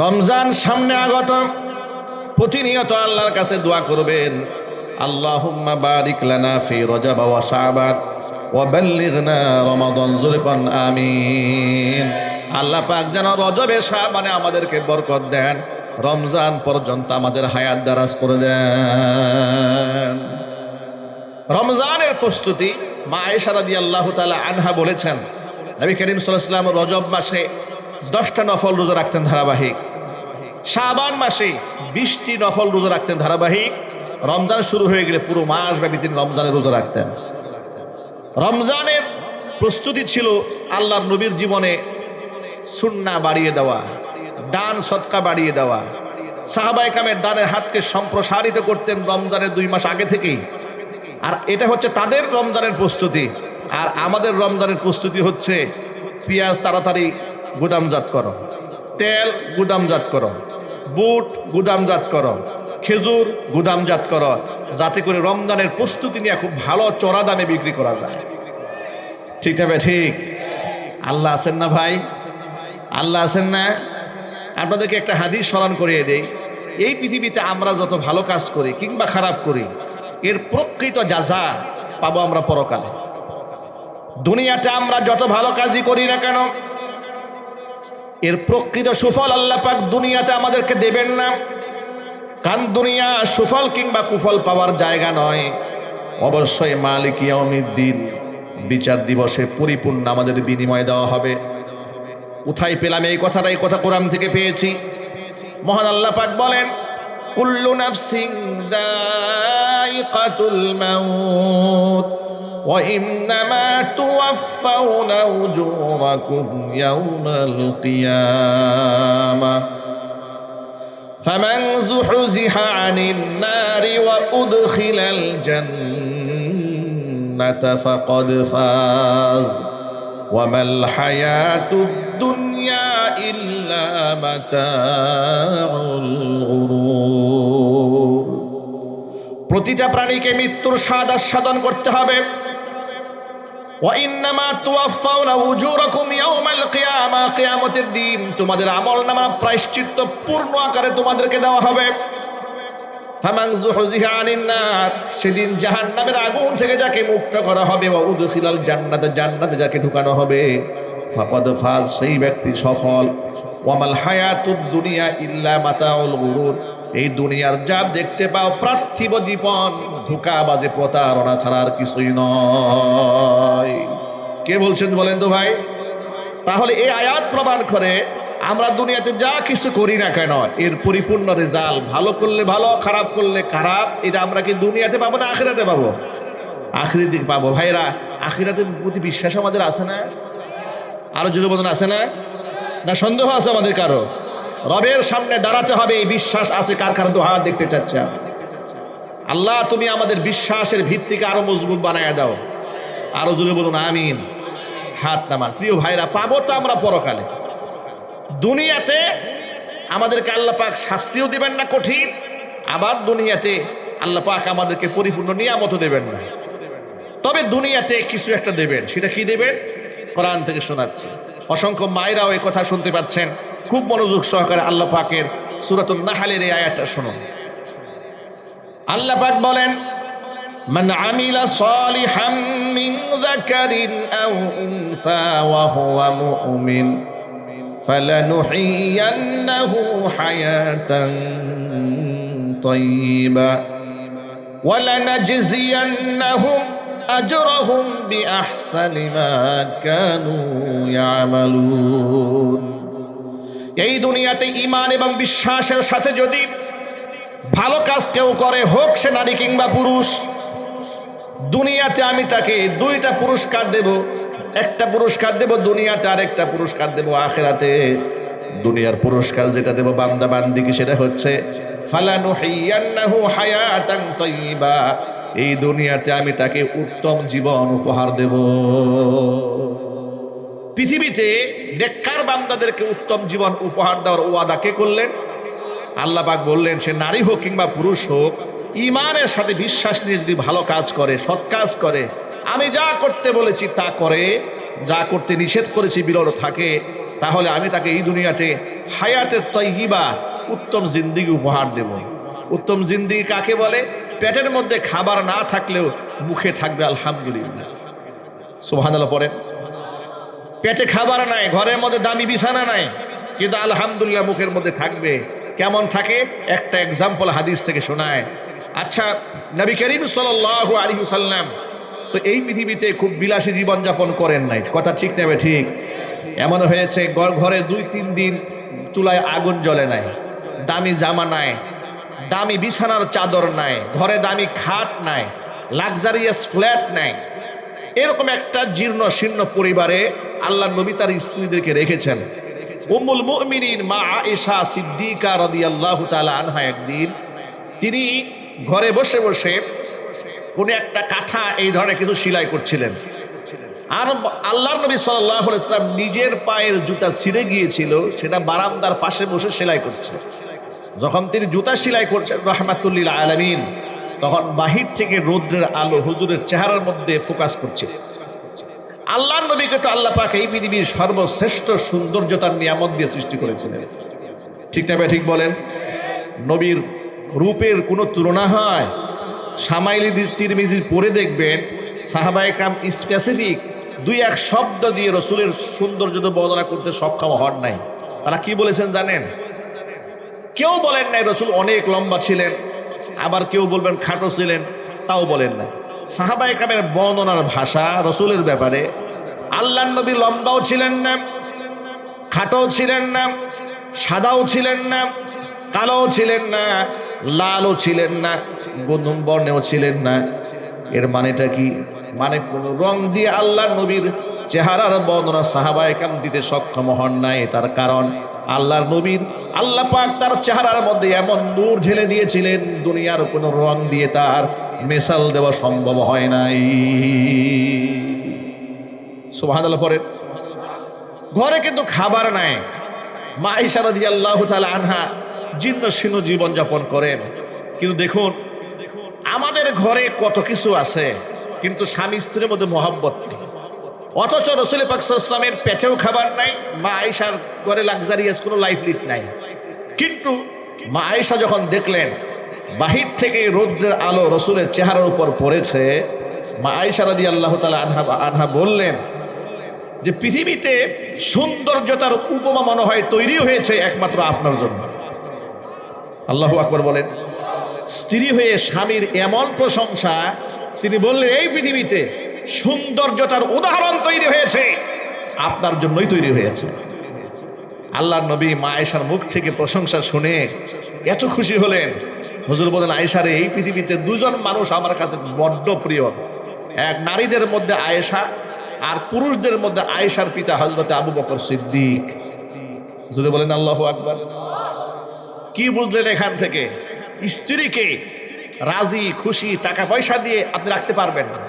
রমজান সামনে আগত, প্রতিনিয়ত আল্লাহর কাছে দোয়া করবেন, আল্লাহুম্মা বারিক লানা ফি রজব ওয়া শাবান ওয়া বাল্লিগনা রমাদান, যুলকান আমিন। আল্লাহ পাক যেন রজবে শাবানে আমাদেরকে বরকত দেন, রমজান পর্যন্ত আমাদের হায়াত দারাজ করে দেন। রমজানের প্রস্তুতি, মা আয়েশা রাদিয়াল্লাহু তাআলা আনহা বলেছেন, নবী করিম সাল্লাল্লাহু আলাইহি ওয়াসাল্লাম রজব মাসে 10টা নফল রোজা রাখতেন ধারাবাহিক, শাবান মাসে 20টি নফল রোজা রাখতেন ধারাবাহিক, রমজান শুরু হয়ে গেলে পুরো মাস ব্যাপী তিনি রমজানের রোজা রাখতেন। রমজানের প্রস্তুতি ছিল আল্লাহর নবীর জীবনে সুন্নাহ বাড়িয়ে দেওয়া, দান সদকা বাড়িয়ে দেওয়া। সাহাবায়ে কেরামের দানের হাতকে সম্প্রসারিত করতেন রমজানের 2 মাস আগে থেকেই। আর এটা হচ্ছে তাদের রমজানের প্রস্তুতি। আর আমাদের রমজানের প্রস্তুতি হচ্ছে পেঁয়াজ তাড়াতাড়ি গুদামজাত করো, তেল গুদামজাত করো, বুট গুদামজাত করো, খেজুর গুদামজাত করো, যাতে করে রমজানের প্রস্তুতি নিয়ে খুব ভালো চড়া দামে বিক্রি করা যায়। ঠিক না ভাই? ঠিক। আল্লাহ আছেন না ভাই? আল্লাহ আছেন না? আপনাদেরকে একটা হাদিস স্মরণ করিয়ে দেই। এই পৃথিবীতে আমরা যত ভালো কাজ করি কিংবা খারাপ করি, এর প্রকৃত জাযা পাবো আমরা পরকালে। দুনিয়াতে আমরা যত ভালো কাজই করি না কেন, এর প্রকৃত সুফল আল্লাহ পাক দুনিয়াতে আমাদেরকে দেবেন না। কারণ দুনিয়া সুফল কিংবা কুফল পাওয়ার জায়গা নয়। অবশ্যই মালিক ইয়াউমিদ্দিন, বিচার দিবসে পরিপূর্ণ আমাদের বিনিময় দেওয়া হবে। কোথায় পেলাম এই কথাটা? এই কথা কোরআন থেকে পেয়েছি। মহান আল্লাহ পাক বলেন, কুল্লু নাফসিন যায়িকাতুল মাউত ওয়া ইন্নামা তুওয়াফাউনা উজুরাকুম ইয়াওমাল কিয়ামাহ ফামান যুহজিহা আনিন নারি ওয়া উদখিলাল জান্নাতা ফাকাদ ফাজ ওয়া মাল হায়াতুদ দুনিয়া ইল্লা মাতাউল গুরুর। প্রতিটা প্রাণীকে মৃত্যুর স্বাদ আস্বাদন করতে হবে। ওয়া ইন্নামা তুওয়াফাউনা উজুরাকুম ইয়াওমাল কিয়ামা, কিয়ামতের দিন তোমাদের আমলনামা প্রায়শ্চিত্ত পূর্ণ আকারে তোমাদেরকে দেওয়া হবে। ফামান যুহজিহা আনিন নার, সেদিন জাহান্নামের আগুন থেকে যাকে মুক্ত করা হবে, ওয়া উদখিলাল জান্নাত, জান্নাতে যাকে ঢুকানো হবে, ফাকাদ ফাজ, সেই ব্যক্তি সফল। ওয়া মাল হায়াতুদ দুনিয়া ইল্লা মাতাউল গুরুর, এই দুনিয়ার যা দেখতে পাও পার্থিব জীবন ধোঁকাবাজে প্রতারণা ছাড়া আর কিছুই নয়। কে বলছেন বলেন তো ভাই? তাহলে এই আয়াত প্রমাণ করে আমরা দুনিয়াতে যা কিছু করি না কেন, এর পরিপূর্ণ রেজাল্ট, ভালো করলে ভালো, খারাপ করলে খারাপ, এটা আমরা কি দুনিয়াতে পাবো না আখিরাতে পাবো? আখিরাতের দিকে পাবো। ভাইরা, আখিরাতের প্রতি বিশ্বাস আমাদের আছে না? আরো যদি বলেন আছে না? না সন্দেহ আছে আমাদের কারো? রবের সামনে দাঁড়াতে হবে, এই বিশ্বাস আছে কার কার? দোয়া দেখতে চাচ্ছে। আল্লাহ তুমি আমাদের বিশ্বাসের ভিত্তিকে আরো মজবুত বানায় দাও। আরো জোরে বলুন আমিন। হাত নামান। প্রিয় ভাইরা, পাবো তো আমরা পরকালে। দুনিয়াতে আমাদেরকে আল্লাহ পাক শাস্তিও দিবেন না কঠিন, আবার দুনিয়াতে আল্লাহ পাক আমাদেরকে পরিপূর্ণ নিয়ামতও দেবেন না। তবে দুনিয়াতে কিছু একটা দেবেন। সেটা কি দেবেন? কোরআন থেকে শোনাচ্ছি। অসংখ্য মায়েরাও এই কথা শুনতে পাচ্ছেন। খুব মনোযোগ সহকারে আল্লাহ পাকের সূরাতুন নাহলের এই আয়াতটা শুনুন। আল্লাহ পাক বলেন, মান আমিলা সালিহাম মিন যাকারিন আও উনসা ওয়া হুয়া মুমিন ফালানুহিয়ান্নাহু হায়াতান তাইয়্যিবা ওয়া লানাজজিয়ান্নাহুম আজরাহুম বিআহসানি মা কানু ইয়ামালুন। এই দুনিয়াতে ঈমান এবং বিশ্বাসের সাথে যদি ভালো কাজ কেউ করে, হোক সে নারী কিংবা পুরুষ, দুনিয়াতে আমি তাকে 2টা পুরস্কার দেব। একটা পুরস্কার দেব দুনিয়াতে, আর একটা পুরস্কার দেব আখিরাতে। দুনিয়ার পুরস্কার যেটা দেব বান্দা বান্দিকে, সেটা হচ্ছে ফালানুহিয়ান্নাহু হায়াতান তাইয়্যিবা, এই দুনিয়াতে আমি তাকে উত্তম জীবন উপহার দেব। পৃথিবীতে নেককার বান্দাদেরকে উত্তম জীবন উপহার দেওয়ার ওয়াদা কে করলেন? আল্লাহ পাক বললেন, সে নারী হোক কিংবা পুরুষ হোক, ঈমানের সাথে বিশ্বাস নিয়ে যদি ভালো কাজ করে, সৎ কাজ করে, আমি যা করতে বলেছি তা করে, যা করতে নিষেধ করেছি বিরত থাকে, তাহলে আমি তাকে এই দুনিয়াতে হায়াতে তাইয়্যিবা উত্তম জিন্দেগি উপহার দেব। উত্তম জিন্দেগি কাকে বলে? পেটের মধ্যে খাবার না থাকলেও মুখে থাকবে আলহামদুলিল্লাহ। সুবহানাল্লাহ পড়েন। পেটে খাবার নাই, ঘরের মধ্যে দামি বিছানা নাই, কিন্তু আলহামদুলিল্লাহ মুখের মধ্যে থাকবে। কেমন থাকে? একটা এক্সাম্পল হাদিস থেকে শোনায়। আচ্ছা, নবী করিম সাল্লাল্লাহু আলাইহি ওয়াসাল্লাম তো এই পৃথিবীতে খুব বিলাসী জীবনযাপন করেন নাই, কথা ঠিক নেবে ঠিক? এমন হয়েছে ঘরে 2-3 দিন চুলায় আগুন জ্বলে নাই, দামি জামা নাই, দামি বিছানার চাদর নাই, ঘরে দামি খাট নাই, লাক্সারিয়াস ফ্ল্যাট নাই। এরকম একটা জীর্ণ শীর্ণ পরিবারে আল্লাহ নবী তার স্ত্রীদেরকে রেখেছেন। উম্মুল মুমিনিন মা আয়েশা সিদ্দিকা রাদিয়াল্লাহু তাআলা আনহা একদিন তিনি ঘরে বসে বসে কোন একটা কাঁথা এই ধরনের কিছু সেলাই করছিলেন। আর আল্লাহর নবী সাল্লাল্লাহু আলাইহি ওয়াসাল্লাম নিজের পায়ের জুতা ছিঁড়ে গিয়েছিল, সেটা বারান্দার পাশে বসে সেলাই করছে। যখন তিনি জুতা সেলাই করছেন রাহমাতুল লিল আলামিন, তখন বাহির থেকে রৌদ্রের আলো হুজুরের চেহারার মধ্যে ফোকাস করছে। আল্লাহর নবীকে তো আল্লাহ পাক এই পৃথিবীর সর্বশ্রেষ্ঠ সৌন্দর্যতার নিয়ামত দিয়ে সৃষ্টি করেছিলেন, ঠিক না ভাই? ঠিক বলেন। নবীর রূপের কোনো তুলনা হয়? শামাইলি তিরমিজি পড়ে দেখবেন সাহাবায়ে কেরাম স্পেসিফিক 2-1 শব্দ দিয়ে রসুলের সৌন্দর্য বর্ণনা করতে সক্ষম হন নাই। তারা কি বলেছেন জানেন? কেউ বলেন নাই রসুল অনেক লম্বা ছিলেন, আবার কেউ বলবেন খাটো ছিলেন, তাও বলেন না। সাহাবায়ে কেরামের বর্ণনার ভাষা রসুলের ব্যাপারে, আল্লাহর নবী লম্বাও ছিলেন না, খাটোও ছিলেন না, সাদাও ছিলেন না, কালোও ছিলেন না, লালও ছিলেন না, গোধূম বর্ণেও ছিলেন না। এর মানেটা কি? মানে কোন রং দিয়ে আল্লাহর নবীর চেহারার বর্ণনা সাহাবায়ে কেরাম দিতে সক্ষম হন নাই। তার কারণ আল্লাহর নবীর আল্লাহ পাক তার চেহারার মধ্যে এমন নূর ঢেলে দিয়েছিলেন, দুনিয়ার কোনো রং দিয়ে তার মেশাল দেওয়া সম্ভব হয় নাই। সুবহানাল্লাহ পড়েন। ঘরে কিন্তু খাবার নাই। মা আয়েশা রাদিয়াল্লাহু তাআলা আনহা জীর্ণ শীর্ণ জীবনযাপন করেন। কিন্তু দেখুন আমাদের ঘরে কত কিছু আছে, কিন্তু স্বামী স্ত্রীর মধ্যে মহব্বত নেই। অথচ রাসূল পাক সাল্লাল্লাহু আলাইহি ওয়াসাল্লামের পেটেও খাবার নাই, মা আয়েশার ঘরে লাক্সারিয়াস কোনো লাইফ লিড নাই। কিন্তু মা আয়েশা যখন দেখলেন বাহির থেকে রৌদ্রের আলো রসুলের চেহারার উপর পড়েছে, মা আয়েশা রাদিয়াল্লাহু তাআলা আনহা বললেন যে পৃথিবীতে সৌন্দর্যতার উপমা মনে হয় তৈরি হয়েছে একমাত্র আপনার জন্য। আল্লাহু আকবার বলেন। স্ত্রী হয়ে স্বামীর এমন প্রশংসা, তিনি বললেন এই পৃথিবীতে সৌন্দর্যতার উদাহরণ তৈরি হয়েছে আপনার জন্যই তৈরি হয়েছে। আল্লাহর নবী মা আয়েশার মুখ থেকে প্রশংসা শুনে এত খুশি হলেন, হুজুর বলেন আয়েশারে এই পৃথিবীতে 2 জন মানুষ আমার কাছে বড্ড প্রিয়। এক নারীদের মধ্যে আয়েশা, আর পুরুষদের মধ্যে আয়েশার পিতা হযরত আবু বকর সিদ্দিক। হুজুর বলেন আল্লাহু আকবার। কি বুঝলেন এখান থেকে? স্ত্রীকে রাজি খুশি টাকা পয়সা দিয়ে আপনি রাখতে পারবেন না,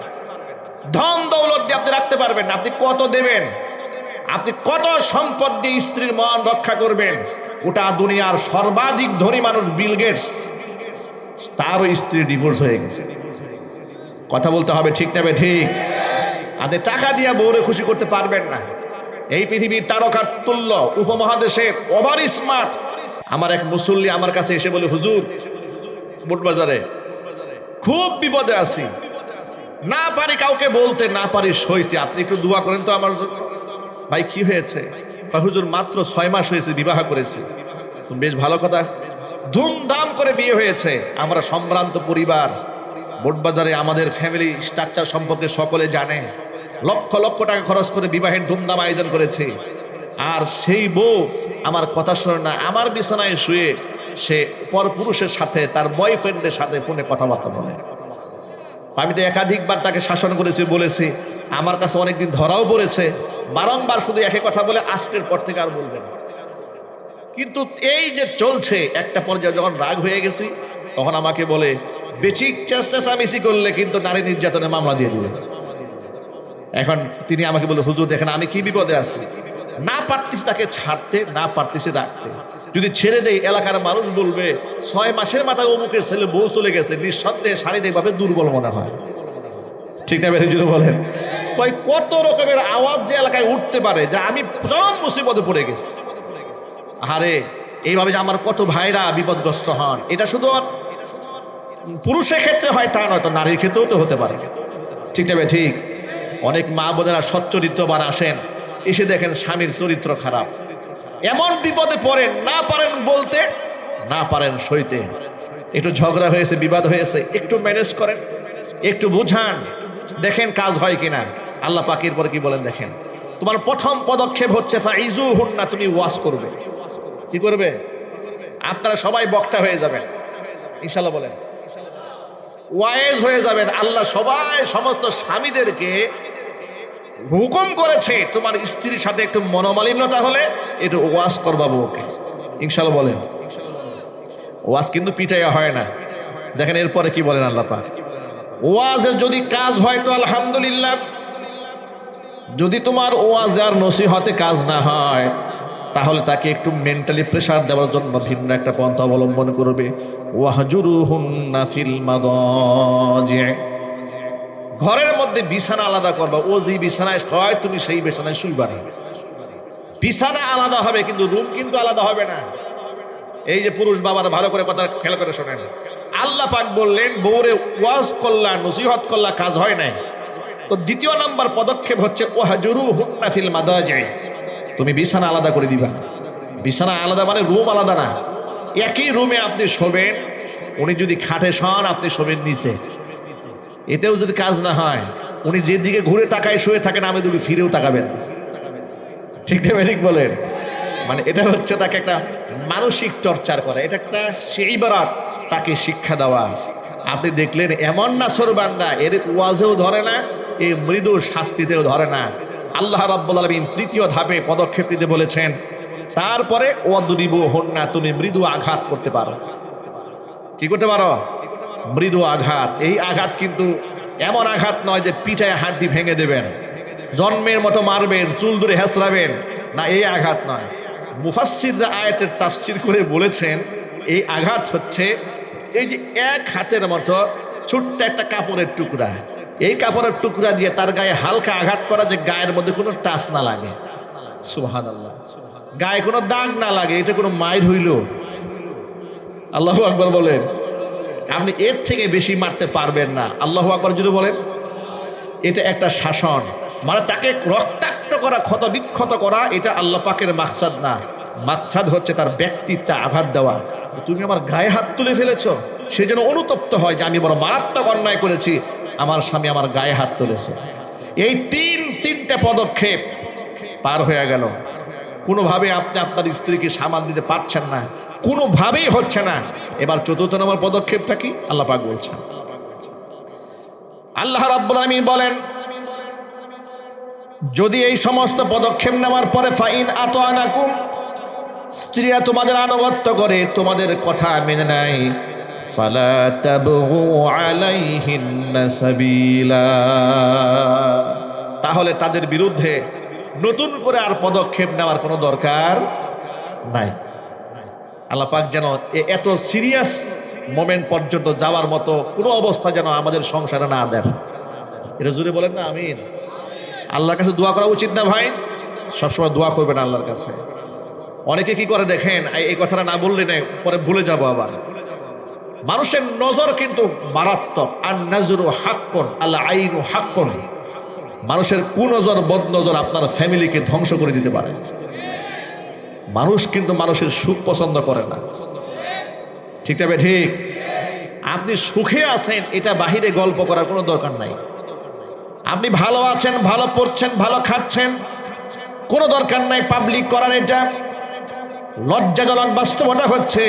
ধন দৌলত দিয়ে আপনি রাখতে পারবেন না। আপনি কত দেবেন, আপনি কত সম্পদ দিয়ে স্ত্রীর মান রক্ষা করবেন? ওটা দুনিয়ার সর্বাধিক ধনী মানুষ বিল গেটস, তারও স্ত্রী ডিভোর্স হয়ে গেছে। কথা বলতে হবে, ঠিক না ঠিক? আপনি টাকা দিয়ে বউরে খুশি করতে পারবেন না। এই পৃথিবীর তারকার তুল্য উপমহাদেশের ওভার স্মার্ট আমার এক মুসল্লি আমার কাছে এসে বলে, হুজুর বুটবাজারে খুব বিপদে আছি, না পারি কাউকে বলতে, না পারি সইতে, আপনি একটু দোয়া করেন তো আমার জন্য। ভাই কি হয়েছে? হুজুর মাত্র 6 মাস হয়েছে, বিবাহ করেছি। বেশ ভালো কথা, ধুমধাম করে বিয়ে হয়েছে। আমরা সম্ভ্রান্ত পরিবার, বুটবাজারে আমাদের ফ্যামিলি স্ট্রাকচার সম্পর্কে সকলে জানে। লক্ষ লক্ষ টাকা খরচ করে বিবাহের ধুমধাম আয়োজন করেছে। আর সেই বউ আমার কথা শোনে না, আমার বিছানায় শুয়ে সে পরপুরুষের সাথে, তার বয়ফ্রেন্ডের সাথে ফোনে কথাবার্তা বলে। আমি তো একাধিকবার তাকে শাসন করেছি, বলেছি, আমার কাছে অনেকদিন ধরাও পড়েছে। বারংবার শুধু একই কথা বলে, আজকের পর থেকে আর বলবে না। কিন্তু এই যে চলছে, একটা পর্যায়ে যখন রাগ হয়ে গেছি, তখন আমাকে বলে বেশি চেঁচামেচি করলে কিন্তু নারী নির্যাতনের মামলা দিয়ে দিবে। এখন তিনি আমাকে বলে, হুজুর দেখেন আমি কি বিপদে আছি, না পারতিস তাকে ছাড়তে, না পারতিস রাখতে। যদি ছেড়ে দেয় এলাকার মানুষ বলবে 6 মাসের মাথায় অমুকের ছেলে বউ চলে গেছে, নিঃসন্দেহে শারীরিকভাবে দুর্বল মনে হয়। ঠিক না? যদি বলেন কয় কত রকমের আওয়াজ যে এলাকায় উঠতে পারে, যা আমি চরম মুসিবতে পড়ে গেছি। আরে এইভাবে যে আমার কত ভাইরা বিপদগ্রস্ত হন, এটা শুধু পুরুষের ক্ষেত্রে হয় তা নয়, তো নারীর ক্ষেত্রেও তো হতে পারে। ঠিক না ঠিক? অনেক মা বোনেরা সচ্চরিত্রবান আসেন, এসে দেখেন স্বামীর চরিত্র খারাপ, এমন বিপদে পড়েন, না পারেন বলতে, না পারেন সইতে। একটু ঝগড়া হয়েছে, বিবাদ হয়েছে, একটু ম্যানেজ করেন, একটু বুঝান, দেখেন কাজ হয় কিনা। আল্লাহ পাকের পরে কি বলেন দেখেন, তোমার প্রথম পদক্ষেপ হচ্ছে ফাইজুহুন্না, তুমি ওয়াজ করবে। কি করবে? আপনারা সবাই বক্তা হয়ে যাবেন ইনশাআল্লাহ, বলেন ওয়াইজ হয়ে যাবেন। আল্লাহ সবাই সমস্ত স্বামীদেরকে হুকুম করেছে তোমার স্ত্রীর সাথে একটু মনোমালিন্যতা হলে একটু ওয়াজ করবা বউকে, ইনশাআল্লাহ বলেন। ওয়াজ কিন্তু পিটাইয়া হয় না। দেখেন এরপরে কি বলেন আল্লাহ পাক, ওয়াজের যদি কাজ হয় তো আলহামদুলিল্লাহ, যদি তোমার ওয়াজ আর নসিহতে কাজ না হয় তাহলে তাকে একটু মেন্টালি প্রেসার দেওয়ার জন্য ভিন্ন একটা পন্থা অবলম্বন করবে। ওয়াহজুরুহুন্না ফিল মাদাজি, ঘরের মধ্যে বিছানা আলাদা করবা। ও যে বিছানায় হয় তুমি সেই বিছানায় শুইবা না। বিছানা আলাদা হবে কিন্তু রুম কিন্তু আলাদা হবে না। এই যে পুরুষ বাবার ভালো করে কথা খেয়াল করে শোনেন, আল্লাহ পাক বললেন বউরে ওয়াজ করলা, নসিহত করলা, কাজ হয় নাই, তো দ্বিতীয় নাম্বার পদক্ষেপ হচ্ছে ওয়াহজুরুহুন্না ফিল মাদাজি, তুমি বিছানা আলাদা করে দিবা। বিছানা আলাদা মানে রুম আলাদা না, একই রুমে আপনি শোবেন। উনি যদি খাটে শোন, আপনি শোবেন নিচে। এতেও যদি কাজ না হয়, উনি যেদিকে ঘুরে তাকায় শুয়ে থাকেন, আমি দুটো ফিরেও তাকাবেন। ঠিক না ঠিক বলেন? মানে এটা হচ্ছে তাকে একটা মানসিক টর্চার করা, এটা একটা সেই বারাত তাকে শিক্ষা দেওয়া। আপনি দেখলেন এমন নাছর বান্দা, এর ওয়াজেও ধরে না, এই মৃদু শাস্তিতেও ধরে না। আল্লাহ রাব্বুল আলামিন তৃতীয় ধাপে পদক্ষেপ নিতে বলেছেন, তারপরে ওয়াদরিবুহুন্না, তুমি মৃদু আঘাত করতে পারো। কি করতে পারো? মৃদু আঘাত। এই আঘাত কিন্তু এমন আঘাত নয় যে পিঠায় হাড্ডি ভেঙে দেবেন, জন্মের মতো মারবেন, চুল ধরে হেঁচড়াবেন, না, এই আঘাত নয়। মুফাসসিররা আয়াতের তাফসীর করে বলেছেন এই আঘাত হচ্ছে এই যে এক হাতের মতো ছোট্ট একটা কাপড়ের টুকরা, এই কাপড়ের টুকরা দিয়ে তার গায়ে হালকা আঘাত করা, যে গায়ের মধ্যে কোনো টাচ না লাগে। সুবহানাল্লাহ, গায়ে কোনো দাগ না লাগে, এটা কোনো মাইর হইল? আল্লাহু আকবার বলেন। আপনি এর থেকে বেশি মারতে পারবেন না। আল্লাহু আকবার যদি বলেন। এটা একটা শাসন, মানে তাকে রক্তাক্ত করা, ক্ষত বিক্ষত করা, এটা আল্লাহ পাকের মাকসাদ না। মাকসাদ হচ্ছে তার ব্যক্তিত্বে আঘাত দেওয়া। তুমি আমার গায়ে হাত তুলে ফেলেছো, সে যেন অনুতপ্ত হয় যে আমি বড় মারাত্মক অন্যায় করেছি, আমার স্বামী আমার গায়ে হাত তুলেছে। এই তিনটা পদক্ষেপ পার হয়ে গেল, কোনোভাবে আপনি আপনার স্ত্রীকে সামাল দিতে পারছেন না, কোনোভাবেই হচ্ছে না। এবার চতুর্থ নম্বর পদক্ষেপটা কি আল্লাহ পাক বলছেন? আল্লাহ রাব্বুল আলামিন বলেন, যদি এই সমস্ত পদক্ষেপ নেওয়ার পরে ফাইন আতানাকুম, স্ত্রীরা তোমাদের আনুগত্য করে, তোমাদের কথা মেনে নেয়, ফালা তাবগু আলাইহিন্না সাবিলা, তাহলে তাদের বিরুদ্ধে নতুন করে আর পদক্ষেপ নেওয়ার কোনো দরকার নাই। আল্লাহ পাক যেন এত সিরিয়াস মোমেন্ট পর্যন্ত যাওয়ার মতো কোনো অবস্থা যেন আমাদের সংসারে না দেন। এটা জুড়ে বলেন না আমিন। আল্লাহর কাছে দোয়া করা উচিত না ভাই? সবসময় দোয়া করবেন আল্লাহর কাছে। অনেকে কি করে দেখেন, এই কথাটা না বললে না, পরে ভুলে যাব আবার। মানুষের নজর কিন্তু মারাত্মক। আর নজরু হাক্কুন, আল আইনু হাক্কুন। মানুষের কুনজর, বদনজর আপনার ফ্যামিলিকে ধ্বংস করে দিতে পারে। মানুষ কিন্তু মানুষের সুখ পছন্দ করে না। ঠিক তবে ঠিক, আপনি সুখে আছেন, এটা বাহিরে গল্প করার কোনো দরকার নাই। আপনি ভালো আছেন, ভালো পড়ছেন, ভালো খাচ্ছেন, কোনো দরকার নাই পাবলিক করার। এটা লজ্জাজনক বাস্তবতা হচ্ছে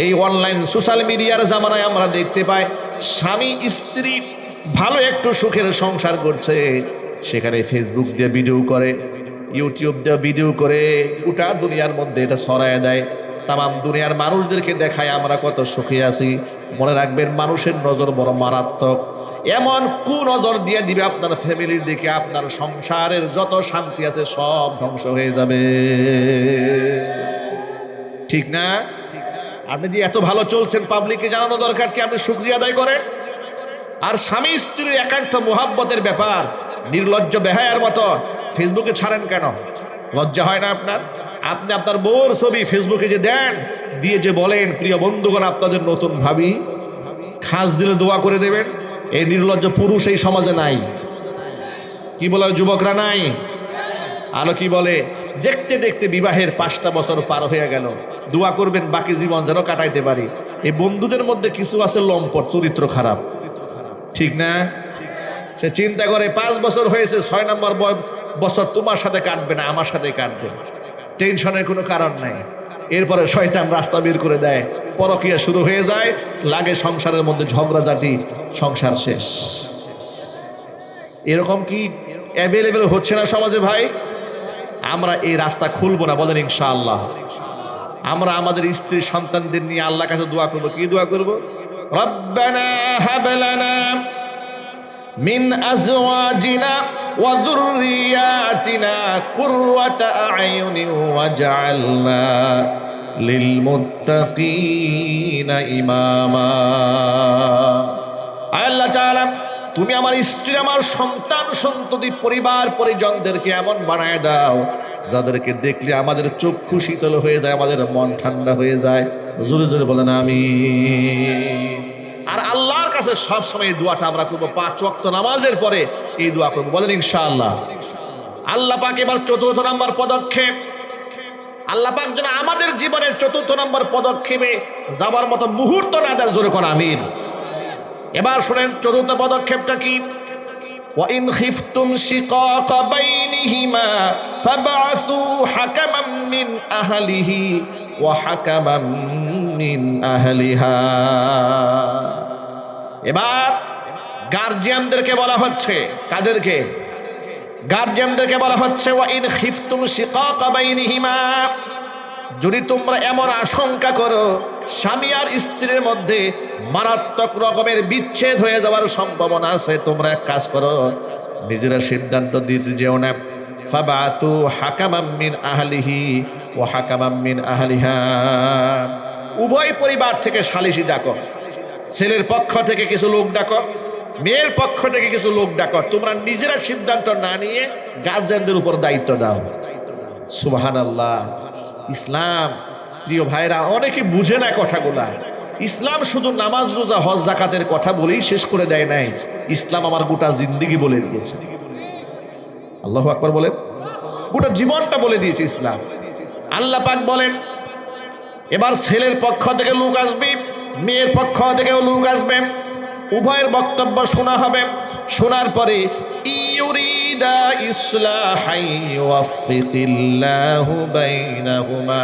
এই অনলাইন সোশ্যাল মিডিয়ার জামানায় আমরা দেখতে পাই, স্বামী স্ত্রী ভালো একটু সুখের সংসার করছে, সেখানে ফেসবুক দিয়ে ভিডিও করে, ইউটিউব দিয়ে ভিডিও করে, গোটা দুনিয়ার মধ্যে এটা ছড়ায় দেয়, তাম দুনিয়ার মানুষদেরকে দেখায় আমরা কত সুখী আছি। মনে রাখবেন, মানুষের নজর বড় মারাত্মক। এমন কুনজর দিয়ে দিবে আপনার ফ্যামিলির দিকে, আপনার সংসারের যত শান্তি আছে সব ধ্বংস হয়ে যাবে। ঠিক না? আপনি যে এত ভালো চলছেন, পাবলিককে জানানো দরকার কি আপনি শুকরিয়া আদায় করেন। আর স্বামী স্ত্রীর একান্ত মোহাব্বতের ব্যাপার, নির্লজ্জ বেহায়ার মতো ফেসবুকে ছাড়েন কেন? লজ্জা হয় না আপনার? আপনি আপনার বউর ছবি ফেসবুকে যে দেন, দিয়ে যে বলেন প্রিয় বন্ধুগণ আপনাদের নতুন ভাবি, খাস দিলে দোয়া করে দেবেন, এই নির্লজ্জ পুরুষ এই সমাজে নাই। কি বলে যুবকরা নাই? আলো কি বলে, দেখতে দেখতে বিবাহের 5টা বছর পার হয়ে গেল, দোয়া করবেন বাকি জীবন যেন কাটাইতে পারি। এই বন্ধুদের মধ্যে কিছু আছে লম্পট, চরিত্র খারাপ, ঠিক না? সে চিন্তা করে 5 বছর হয়েছে, 6 নম্বর বছর তোমার সাথে কাটবে না, আমার সাথে কাটবে, টেনশনের কোনো কারণ নাই। এরপরে শয়তান রাস্তা বের করে দেয়, পরকীয়া শুরু হয়ে যায়, লাগে সংসারের মধ্যে ঝগড়াঝাটি, সংসার শেষ। এরকম কি অ্যাভেলেবেল হচ্ছে না সমাজে ভাই? আমরা এই রাস্তা খুলবো না, বলেন ইনশাআল্লাহ। আমরা আমাদের স্ত্রী সন্তানদের নিয়ে আল্লাহর কাছে দোয়া করব। কি দোয়া করব? রব্বানা হাব লানা মিন আজওয়াজিনা ওয়া যুররিয়াতিনা কুররাতা আ'য়ুনিন ওয়াজআলনা লিল মুত্তাকিনা ইমামা। আল্লাহ তাআলা, তুমি আমার স্ত্রী, আমার সন্তান সন্ততি, পরিবার পরিজনদেরকে এমন বানায় দাও যাদেরকে দেখলে আমাদের চক্ষু শীতল হয়ে যায়, আমাদের মন ঠান্ডা হয়ে যায়। জোরে জোরে বলেন আমিন। আর আল্লাহর কাছে সব সময় এই দোয়াটা আমরা করবো, 5 ওয়াক্ত নামাজের পরে এই দোয়া করবো, বলেন ইনশাআল্লাহ। আল্লাহ পাক এবার 4র্থ নম্বর পদক্ষেপ, আল্লাহ পাক যেন আমাদের জীবনের 4র্থ নম্বর পদক্ষেপে যাবার মতো মুহূর্ত না দেয়। জোরে কোন আমিন। এবার শুনেন 4র্থ পদক্ষেপটা কি? ওয়া ইন খিফতুম শিকাকা বাইনিহিমা ফাবআসু হাকামান মিন আহলিহি ওয়া হাকামান মিন আহলিহা। এবার গার্জিয়ানদেরকে বলা হচ্ছে, কাদেরকে? গার্জিয়ানদেরকে বলা হচ্ছে ওয়া ইন খিফতুম শিকাকা বাইনিহিমা, যদি তোমরা এমন আশঙ্কা করো স্বামী আর স্ত্রীর মধ্যে মারাত্মক রকমের বিচ্ছেদ হয়ে যাওয়ার সম্ভাবনা আছে, তোমরা এক কাজ করো, নিজেরা সিদ্ধান্ত দিতে যেও না। ফাবাসু হাকামান মিন আহলিহি ওয়া হাকামান মিন আহলিহা, উভয় পরিবার থেকে সালিশি ডাকো, ছেলের পক্ষ থেকে কিছু লোক ডাকো, মেয়ের পক্ষ থেকে কিছু লোক ডাকো। তোমরা নিজেরা সিদ্ধান্ত না নিয়ে গার্জিয়ানদের উপর দায়িত্ব দাও। সুবহানাল্লাহ। ইসলাম, প্রিয় ভাইরা, অনেকে বুঝে না কথাগুলা। ইসলাম শুধু নামাজ রোজা হজ জাকাতের কথা বলেই শেষ করে দেয় নাই, ইসলাম আমার গোটা জিন্দেগি বলে দিয়েছে। আল্লাহু আকবার বলেন। গোটা জীবনটা বলে দিয়েছে ইসলাম। আল্লাহ পাক বলেন, এবার ছেলের পক্ষ থেকে লোক আসবে, মেয়ের পক্ষ থেকেও লোক আসবে, উভয়ের বক্তব্য শোনা হবে। শোনার পরে ইউরিদা ইসলাহাই ওয়াফিকিল্লাহু বাইনাহুমা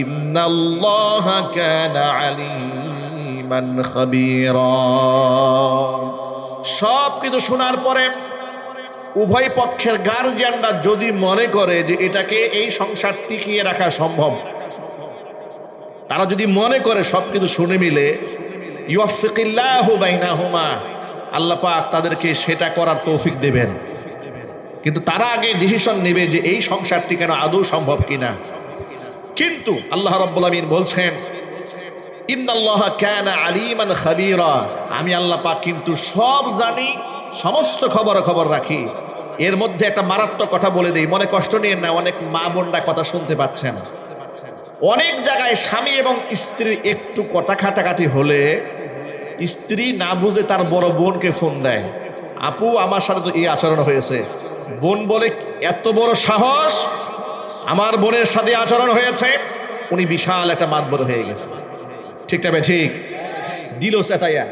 ইন্নাল্লাহা কানা আলিমান খাবীরা। সব কিছু শোনার পরে উভয় পক্ষের গার্জিয়ানরা যদি মনে করে যে এটাকে, এই সংসার টিকিয়ে রাখা সম্ভব, তারা যদি মনে করে সবকিছু শুনে মিলে, ইউফিকিল্লাহু বাইনাহুমা, আল্লাহ পাক তাদেরকে সেটা করার তৌফিক দেবেন। কিন্তু তারা আগে ডিসিশন নেবে যে এই সংসারটি কেন আদৌ সম্ভব কিনা। কিন্তু আল্লাহ রাব্বুল আমিন বলছেন, ইন্নাল্লাহা কানা আলিমান খাবীরা, আমি আল্লাহ পাক কিন্তু সব জানি, সমস্ত খবর রাখি। এর মধ্যে একটা মারাত্মক কথা বলে দেই, মনে কষ্ট নিয়েন না, অনেক মা বোনরা কথা শুনতে পাচ্ছেন। অনেক জায়গায় স্বামী এবং স্ত্রী একটু কথা কাটাকাটি হলে স্ত্রী না বুঝে তার বড় বোনকে ফোন দেয়, আপু আমার সাথে তো এই আচরণ হয়েছে। বোন বলে, এত বড় সাহস, আমার বোনের সাথে আচরণ হয়েছে। উনি বিশাল একটা মাতবর হয়ে গেছে। ঠিক তবে ঠিক দিল চেতাইয়া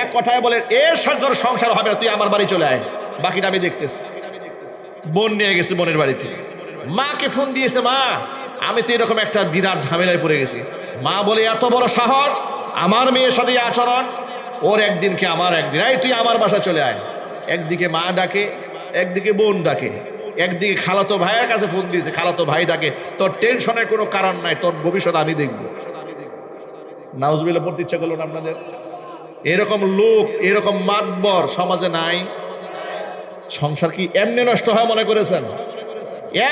এক কথায় বলে, এর সাথে তোর সংসার হবে না, তুই আমার বাড়ি চলে আয়, বাকিটা আমি দেখতেছি। বোন নিয়ে গেছে বোনের বাড়িতে, মাকে ফোন দিয়েছে, মা আমি তো এরকম একটা বিরাট ঝামেলায় পড়ে গেছি। মা বলে, এত বড় সাহস, আমার মেয়ের সাথে আচরণ, ওর একদিনকে আমার একদিন, এই তুই আমার বাসা চলে আয়। একদিকে মা ডাকে, একদিকে বোন ডাকে, একদিকে খালাতো ভাইয়ের কাছে ফোন দিয়েছে, খালাতো ভাই ডাকে, তোর টেনশনের কোনো কারণ নাই, তোর ভবিষ্যৎ আমি দেখব। নাউজুবিল্লাহ পড়তে ইচ্ছা করলো না আপনাদের? এরকম লোক, এরকম মাতবর সমাজে নাই। সংসার কি এমনি নষ্ট হয় মনে করেছেন?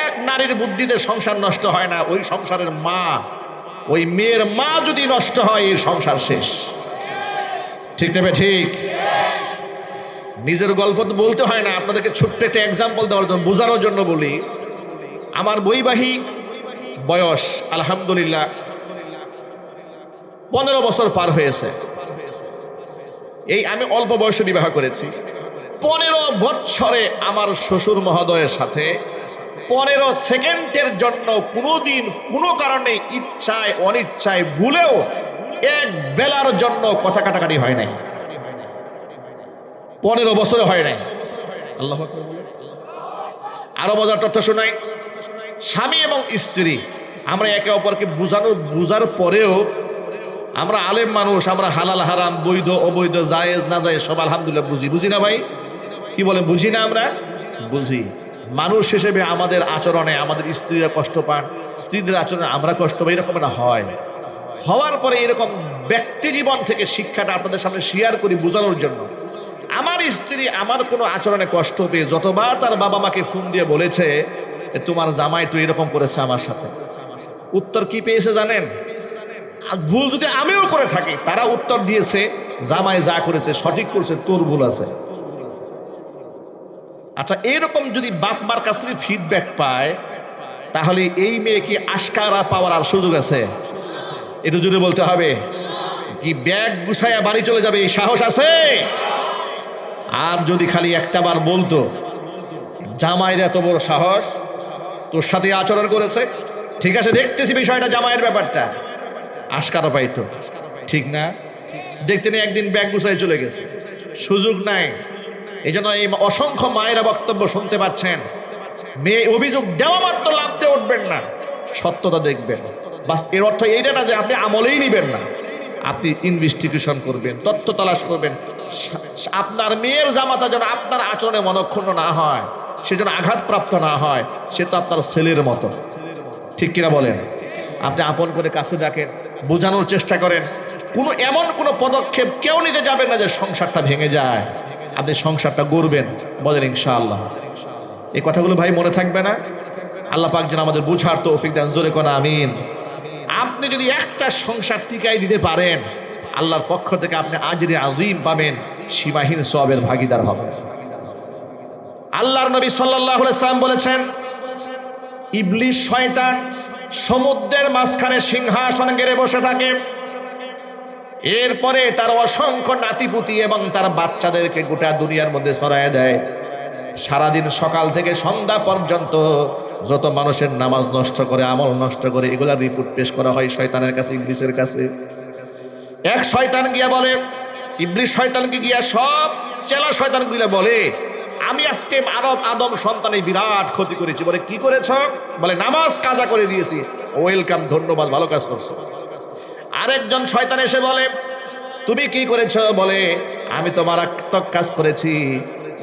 এক নারীর বুদ্ধিতে সংসার নষ্ট হয় না, ওই সংসারের মা, ওই মেয়ের মা যদি নষ্ট হয়, এই সংসার শেষ। ঠিক নেবে ঠিক? নিজের গল্প তো বলতে হয় না, আপনাদেরকে ছোট্ট একটা এক্সাম্পল দেওয়ার জন্য, বোঝানোর জন্য বলি। আমার বৈবাহিক বয়স আলহামদুলিল্লাহ 15 বছর পার হয়েছে। এই আমি অল্প বয়সে বিবাহ করেছি। 15 বছরে আমার শ্বশুর মহোদয়ের সাথে 15 সেকেন্ডের জন্য কোনোদিন কোনো কারণে ইচ্ছায় অনিচ্ছায় ভুলেও এক বেলার জন্য কথা কাটাকাটি হয় নাই। 15 বছরে হয় নাই। আল্লাহু আকবার। আরো মজার তথ্য শোনাই, স্বামী এবং স্ত্রী আমরা একে অপরকে বুঝার পরেও আমরা আলেম মানুষ, আমরা হালাল হারাম, বৈধ অবৈধ, জায়েজ না জায়েজ সব আলহামদুলিল্লাহ বুঝি না ভাই? কি বলেন, বুঝি না? আমরা বুঝি। মানুষ হিসেবে আমাদের আচরণে আমাদের স্ত্রীরা কষ্ট পান, স্ত্রীদের আচরণে আমরা কষ্ট পাই, এরকম না হয়। হওয়ার পরে এরকম ব্যক্তি জীবন থেকে শিক্ষাটা আপনাদের সামনে শেয়ার করি বোঝানোর জন্য। আমার স্ত্রী আমার কোনো আচরণে কষ্ট পেয়ে যতবার তার বাবা মাকে ফোন দিয়ে বলেছে তোমার জামাই তো এরকম করেছে আমার সাথে, উত্তর কি পেয়েছে জানেন? আর ভুল যদি আমিও করে থাকি, তারা উত্তর দিয়েছে জামাই যা করেছে সঠিক করেছে, তোর ভুল আছে। আচ্ছা, এইরকম যদি বাপ মার কাছ থেকে ফিডব্যাক পায়, তাহলে এই মেয়ে কি আশকারা পাওয়ার আর সুযোগ আছে? একটু জুড়ে বলতে হবে। কি ব্যাগ গুছাইয়া বাড়ি চলে যাবে এই সাহস আছে? আর যদি খালি একটা বার বলতো জামাইয়ের এত বড় সাহস, তোর সাথে আচরণ করেছে, ঠিক আছে দেখতেছি বিষয়টা, জামাইয়ের ব্যাপারটা, আশকারা পাইতো, ঠিক না? দেখতে নিয়ে একদিন ব্যাগ গুছাই চলে গেছে, সুযোগ নাই। এই জন্য এই অসংখ্য মায়েরা বক্তব্য শুনতে পাচ্ছেন, মেয়ে অভিযোগ দেওয়া মাত্র লাভ দিয়ে উঠবেন না, সত্যতা দেখবেন। বাস এর অর্থ এইটা না যে আপনি আমলেই নিবেন না, আপনি ইনভেস্টিগেশন করবেন, তথ্য তালাশ করবেন। আপনার মেয়ের জামাতা যেন আপনার আচরণে মনক্ষুণ্ণ না হয়, সে যেন আঘাতপ্রাপ্ত না হয়, সে তো আপনার ছেলের মতো, ঠিক কিনা বলেন? আপনি আপন করে কাছে ডাকেন, বোঝানোর চেষ্টা করেন। এমন কোনো পদক্ষেপ কেউ নিতে যাবেন না যে সংসারটা ভেঙে যায়। আপনি সংসারটা গড়বেন, বলেন ইনশাআল্লাহ। এই কথাগুলো ভাই মনে থাকবে না? আল্লাহ পাক যেন আমাদের বুঝার তৌফিক দেন, জোরে কোন আমিন। আপনি যদি একটা সংসার টিকাই দিতে পারেন, আল্লাহর পক্ষ থেকে আপনি আজরে আজিম পাবেন, সীমাহীন সওয়াবের ভাগীদার হবেন। আল্লাহর নবী সাল্লাল্লাহু আলাইহি ওয়াসাল্লাম বলেছেন, ইবলিস শয়তান সমুদ্রের মাঝখানে সিংহাসন গেড়ে বসে থাকে, এরপরে তার অসংখ্য নাতিপুতি এবং তার বাচ্চাদেরকে গোটা দুনিয়ার মধ্যে ছড়ায় দেয়। সারাদিন সকাল থেকে সন্ধ্যা পর্যন্ত যত মানুষের নামাজ নষ্ট করে, আমল নষ্ট করে, এগুলা রিপোর্ট পেশ করা হয় শয়তানের কাছে, ইবলিসের কাছে। এক শয়তান গিয়া বলে, ইবলিস শয়তানকে গিয়া সব চেলা শয়তানগুলো বলে, আমি আজকে আদম সন্তানের বিরাট ক্ষতি করেছি। বলে কি করেছ? বলে নামাজ কাজা করে দিয়েছি। ওয়েলকাম, ধন্যবাদ, ভালো কাজ করছো। আরেকজন শয়তান এসে বলে, তুমি কি করেছ? বলে আমি তো মারাত্মক কাজ করেছি,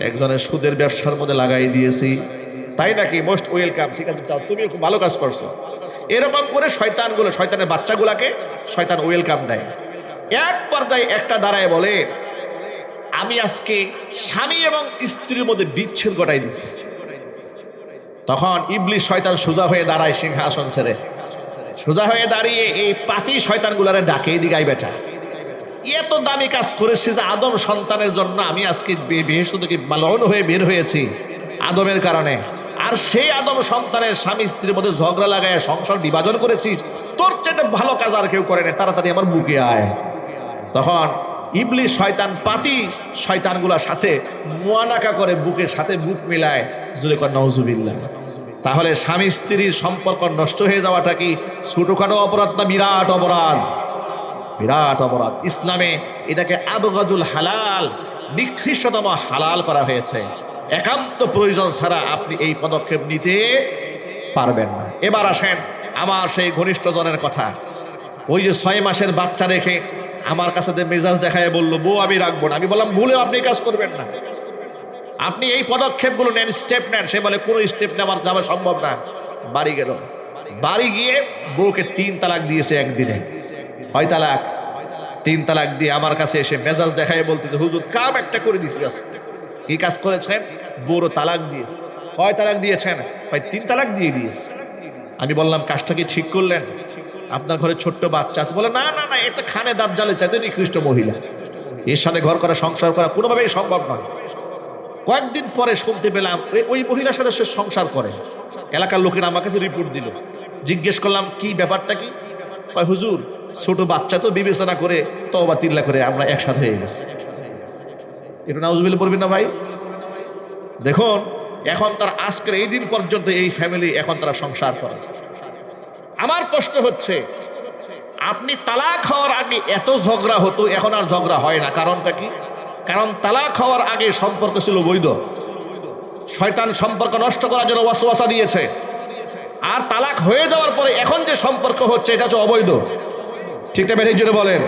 একজনের সুদের ব্যবসার মধ্যে লাগাই দিয়েছি। তাই নাকি? মোস্ট ওয়েলকাম, ঠিক আছে, তুমি খুব ভালো কাজ করছো। এরকম করে শয়তানগুলো, শয়তানের বাচ্চাগুলাকে শয়তান ওয়েলকাম দেয়। এক পর্যায়ে একটা দাঁড়ায় বলে, আমি আজকে স্বামী এবং স্ত্রীর মধ্যে বিচ্ছেদ ঘটাই দিচ্ছি। তখন ইবলিস শয়তান সোজা হয়ে দাঁড়ায়, সিংহাসন ছেড়ে সোজা হয়ে দাঁড়িয়ে এই পাতি শয়তানগুলারে ডাকে, দিগাই বেটা, এত দামি কাজ করেছে যে আদম সন্তানের জন্য আমি আজকে বেহেশত থেকে মালউন হয়ে বের হয়েছি আদমের কারণে, আর সেই আদম সন্তানের স্বামী স্ত্রীর মধ্যে ঝগড়া লাগায় সংসার বিভাজন করেছিস, তোর চেয়ে ভালো কাজ আর কেউ করে না, তাড়াতাড়ি আমার বুকে আয়। তখন ইবলিস শয়তান পাতি শয়তানগুলোর সাথে মুয়ানাকা করে, বুকের সাথে বুক মিলায়, জোরে কর নাউজুবিল্লাহ। তাহলে স্বামী স্ত্রীর সম্পর্ক নষ্ট হয়ে যাওয়াটা কি ছোটখাটো অপরাধ না বিরাট অপরাধ? বিরাট অপরাধ। ইসলামে এটাকে আবগাদুল হালাল, নিকৃষ্টতম হালাল করা হয়েছে। একান্ত প্রয়োজন ছাড়া আপনি এই পদক্ষেপ নিতে পারবেন না। এবার আসেন আমার সেই ঘনিষ্ঠজনের কথা। ওই যে 6 মাসের বাচ্চা রেখে আমার কাছে মেজাজ দেখায় বললো, বউ আমি রাখবো না। আমি বললাম, ভুলেও আপনি কাজ করবেন না, আপনি এই পদক্ষেপগুলো নেন, স্টেপ নেন। সে বলে কোনো স্টেপ নেওয়ার যাওয়া সম্ভব না। বাড়ি গেল, বাড়ি গিয়ে বউকে 3 তালাক দিয়েছে একদিনে। হয় তালাক? 3 তালাক দিয়ে আমার কাছে এসে মেজাজ দেখায় বলতেছে, হুজুর কাম একটা করে দিছি আজকে। কি কাজ করেছেন? বউরও তালাক দিয়েছে। হয় তালাক দিয়েছেন? হয় 3 তালাক দিয়ে দিয়েছে। আমি বললাম, কাজটা কি ঠিক করলেন? আপনার ঘরে ছোট্ট বাচ্চা আছে। বলে না না না, এটা খানে দাঁত জালে চাইতে নিকৃষ্ট মহিলা, এর সাথে ঘর করা, সংসার করা কোনোভাবেই সম্ভব নয়। কয়েকদিন পরে শুনতে পেলাম ওই মহিলার সাথে সে সংসার করে। এলাকার লোকেরা আমার কাছে রিপোর্ট দিল। জিজ্ঞেস করলাম কি ব্যাপারটা কি? কয় হুজুর ছোট বাচ্চা তো বিবেচনা করে তওবা তিল্লা করে আমরা একসাথে হয়ে গেছি। একটু নাউজুবিল্লাহ পড়বেন না ভাই? দেখুন এখন তার আজকের এই দিন পর্যন্ত এই ফ্যামিলি এখন তারা সংসার করে। আমার প্রশ্ন হচ্ছে, আপনি তালাক হওয়ার আগে এত ঝগড়া হতো, এখন আর ঝগড়া হয় না, কারণটা কি? কারণ তালাক হওয়ার আগে সম্পর্ক ছিল বৈধ। শয়তান সম্পর্ক নষ্ট করার জন্য ওয়াসওয়াসা দিয়েছে। আর তালাক হয়ে যাওয়ার পরে এখন যে সম্পর্ক হচ্ছে এটা হচ্ছে অবৈধ। ঠিক না বেঠিক জুড়ে বলেন?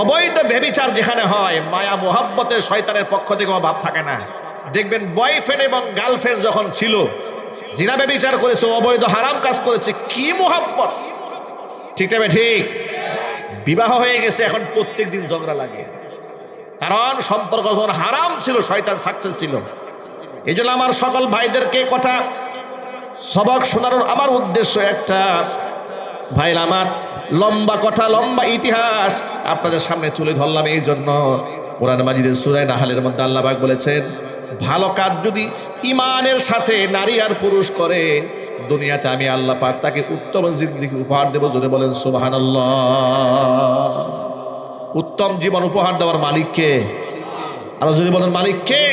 অবৈধ ব্যভিচার যেখানে হয়, মায়া মোহাব্বতের শয়তানের পক্ষ থেকে অভাব থাকে না। দেখবেন বয়ফ্রেন্ড এবং গার্লফ্রেন্ড যখন ছিল, জিনা ব্যভিচার করেছে, অবৈধ হারাম কাজ করেছে, কি মোহাব্বত। ঠিক না ঠিক? বিবাহ হয়ে গেছে, এখন প্রত্যেক দিন ঝগড়া লাগে, কারণ সম্পর্ক যখন হারাম ছিল শয়তান সাকসেস ছিল। এই জন্য আমার সকল ভাইদেরকে কথা সবক শোনানোর আমার উদ্দেশ্য একটা। ভাই আমার লম্বা কথা, লম্বা ইতিহাস আপনাদের সামনে তুলে ধরলাম এই জন্য। কোরআন মাজিদের সূরা নাহলের মধ্যে আল্লাহ পাক বলেছেন, ভালো কাজ যদি ঈমানের সাথে নারী আর পুরুষ করে, দুনিয়াতে আমি আল্লাহ পাক তাকে উত্তম জিন্দেগি উপহার দেব। জোরে বলেন সুবহানাল্লাহ। উত্তম জীবন উপহার দেওয়ার মালিক কে? আর যদি বলেন মালিক কে?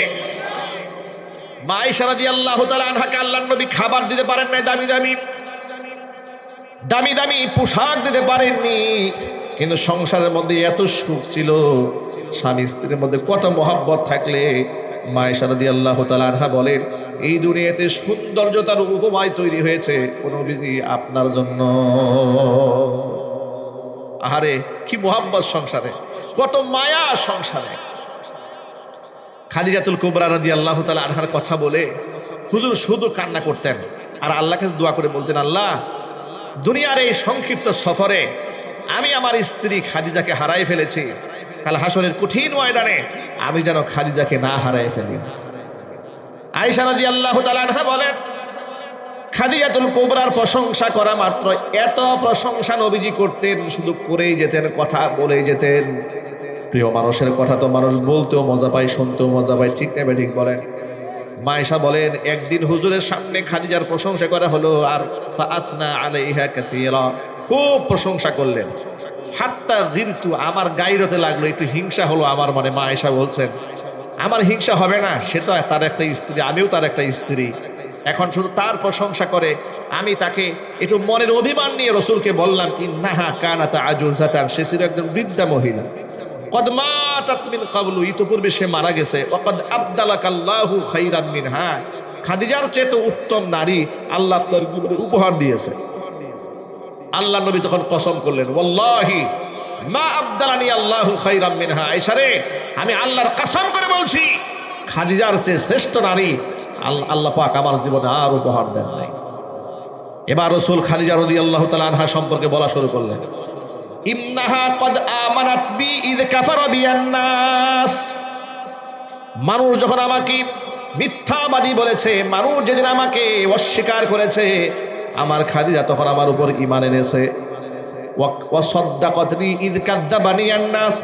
মা আয়েশা রাদিয়াল্লাহু তাআলা আনহাকে আল্লাহর নবী খাবার দিতে পারেন নাই, দামি দামি দামি দামি পোশাক দিতে পারেননি, কিন্তু সংসারের মধ্যে এত সুখ ছিল। স্বামী স্ত্রীর মধ্যে কত মহব্বত থাকলে মা আয়েশা রাদিয়াল্লাহু তাআলা আনহা বলেন, এই দুনিয়াতে সৌন্দর্যতার উপমায় তৈরি হয়েছে ও নবীজি আপনার জন্য। আহারে কি মহব্বত সংসারে, কত মায়া সংসারে। খাদিজাতুল কুবরা রাদিয়াল্লাহু তাআলা আনহার কথা বলে হুজুর শুধু কান্না করতেন আর আল্লাহকে দোয়া করে বলতেন, আল্লাহ দুনিয়ার এই সংক্ষিপ্ত সফরে আমি আমার স্ত্রী খাদিজাকে হারাই ফেলেছি, কাল হাসরের কঠিন ময়দানে আমি যেন খাদিজাকে না হারাই ফেলি। আয়েশা রাদিয়াল্লাহু তাআলা আনহা বলেন, খাদিজাতুল কুবরার প্রশংসা করা মাত্র এত প্রশংসা নবীজি করতেন, শুধু করেই যেতেন, কথা বলেই যেতেন। প্রিয় মানুষের কথা তো মানুষ বলতেও মজা পায়, শুনতেও মজা পায়। ঠিক না ঠিক বলেন? মা আয়েশা বলেন, একদিন হুজুরের সামনে খাদিজার প্রশংসা করা হলো, আর ফাআসনা আলাইহা কাসীরা, খুব প্রশংসা করলেন। হাত্তা গিরতু, আমার গায়রতে লাগলো, একটু হিংসা হলো আমার মনে। মা আয়েশা বলছেন, আমার হিংসা হবে না, সে তো তার একটা স্ত্রী, আমিও তার একটা স্ত্রী। এখন শুধু তার প্রশংসা করে, আমি তাকে একটু মনের অভিমান নিয়ে রসুলকে বললাম, ইন্নাহা কানাত আজুজাতান, সে ছিল একজন বৃদ্ধা মহিলা। কদ মাতাত মিন ক্বাবলু, ইতপূর্বে সে মারা গেছে। ওয়াকাদ আবদালাকাল্লাহু খায়রাম মিনহা, খাদিজার চেয়ে তো উত্তম নারী আল্লাহ আপনার জীবনে উপহার দিয়েছে। আল্লাহ নবী তখন কসম করলেন, ওয়াল্লাহি মা আবদালানি আল্লাহু খায়রাম মিনহা, আয়েশা রে আমি আল্লাহর কসম করে বলছি, খাদিজার চেয়ে শ্রেষ্ঠ নারী আল্লাহ পাক আমার জীবনে আর উপহার দেন নাই। এবার রাসূল খাদিজা রাদিয়াল্লাহু তাআলা আনহা সম্পর্কে বলা শুরু করলেন, ইন্নাহা কদ আমানাত বি ইয কাফারা বিয়ান নাস, মানুষ যখন আমাকে মিথ্যাবাদী বলেছে, মানুষ যেদিন আমাকে অস্বীকার করেছে, আমার খাদিজা তখন আমার উপর ঈমান এনেছে। ওয়া সাদ্দাকাতনি ইয কাযাবানি আন নাস,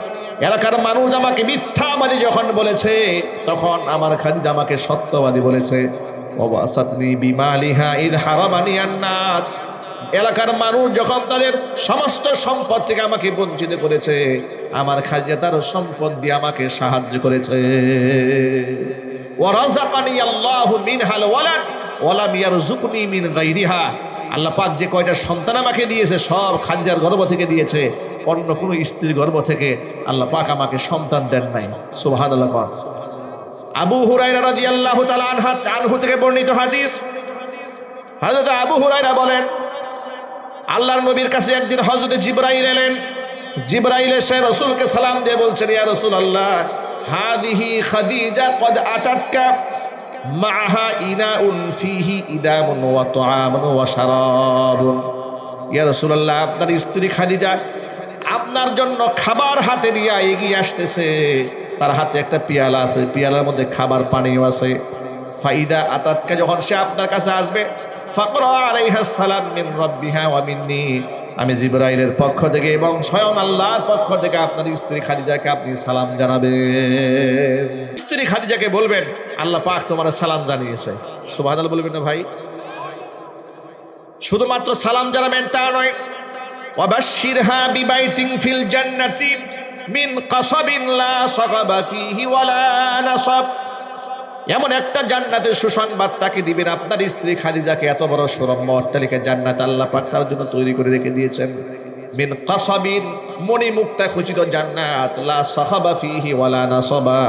এলাকার মানুষ আমাকে মিথ্যাবাদী যখন বলেছে, তখন আমার খাদিজা আমাকে সত্যবাদী বলেছে। ওয়া ওয়াসাতনি বিমালিহা ইয হারামানি আন নাস, এলাকার মানুষ যখন তাদের সমস্ত সম্পদ থেকে আমাকে বঞ্চিত করেছে, আমার খাদিজা তার সম্পদ দিয়ে আমাকে সাহায্য করেছে। ওয়া রাযাকানি আল্লাহু মিনহাল ওয়ালাদ ওয়া লাম ইয়ারযুকনি মিন গায়রিহা, আল্লাহ পাক যে কয়টা সন্তান আমাকে দিয়েছে সব খাদিজার গর্ভ থেকে দিয়েছে, অন্য কোনো স্ত্রীর গর্ভ থেকে আল্লাহ পাক আমাকে সন্তান দেন নাই। সুবহানাল্লাহ। আবু হুরায়রা রাদিয়াল্লাহু তাআলা আনহু থেকে বর্ণিত হাদিস, হযরত আবু হুরায়রা বলেন, আল্লাহর নবীর কাছে একদিন হযরত জিবরাইল এলেন। জিবরাইল এসে রাসূলকে সালাম দিয়ে বলছেন, ইয়া রাসূলুল্লাহ হাদিহি খাদিজা কদ আতাতকা মাআহা ইনাউন ফিহি ইদামুন ওয়া তুআমুন ওয়া শারাবুন, ইয়া রাসূলুল্লাহ আপনার স্ত্রী খাদিজা আপনার জন্য খাবার হাতে নিয়ে এগিয়ে আসতেছে, তার হাতে একটা পেয়ালা আছে, পেয়ালার মধ্যে খাবার পানিও আছে। ফাইদা আতাতকা, যখন সে আপনার কাছে আসবে, ফাকরা আলাইহা সালাম মিন রাব্বিহা ওয়া মিন্নি, আমি জিবরাইলের পক্ষ থেকে এবং স্বয়ং আল্লাহর পক্ষ থেকে আপনার স্ত্রী খাদিজাকে আপনি সালাম জানাবেন। স্ত্রী খাদিজাকে বলবেন, আল্লাহ পাক তোমার সালাম জানিয়েছে। সুবহানাল্লাহ বলবেন না ভাই? শুধুমাত্র সালাম জানাবেন তা নয়, ওয়াবাশশিরহা বিবাইতিন ফিল জান্নাতি মিন কাসাবিন লা সাগাবা ফীহি ওয়ালা নাসাব। এমন একটা জান্নাতের সুসংবাদ তাকে দিবেন। আপনার স্ত্রী খাদিজাকে এত বড় সুরম্য অট্টালিকা জান্নাত আল্লাহ পাক তার জন্য তৈরি করে রেখে দিয়েছেন। মিন কাসাবিন, মণিমুক্তা খচিত জান্নাত, লা সাগাবা ফীহি ওয়ালা নাসাবা,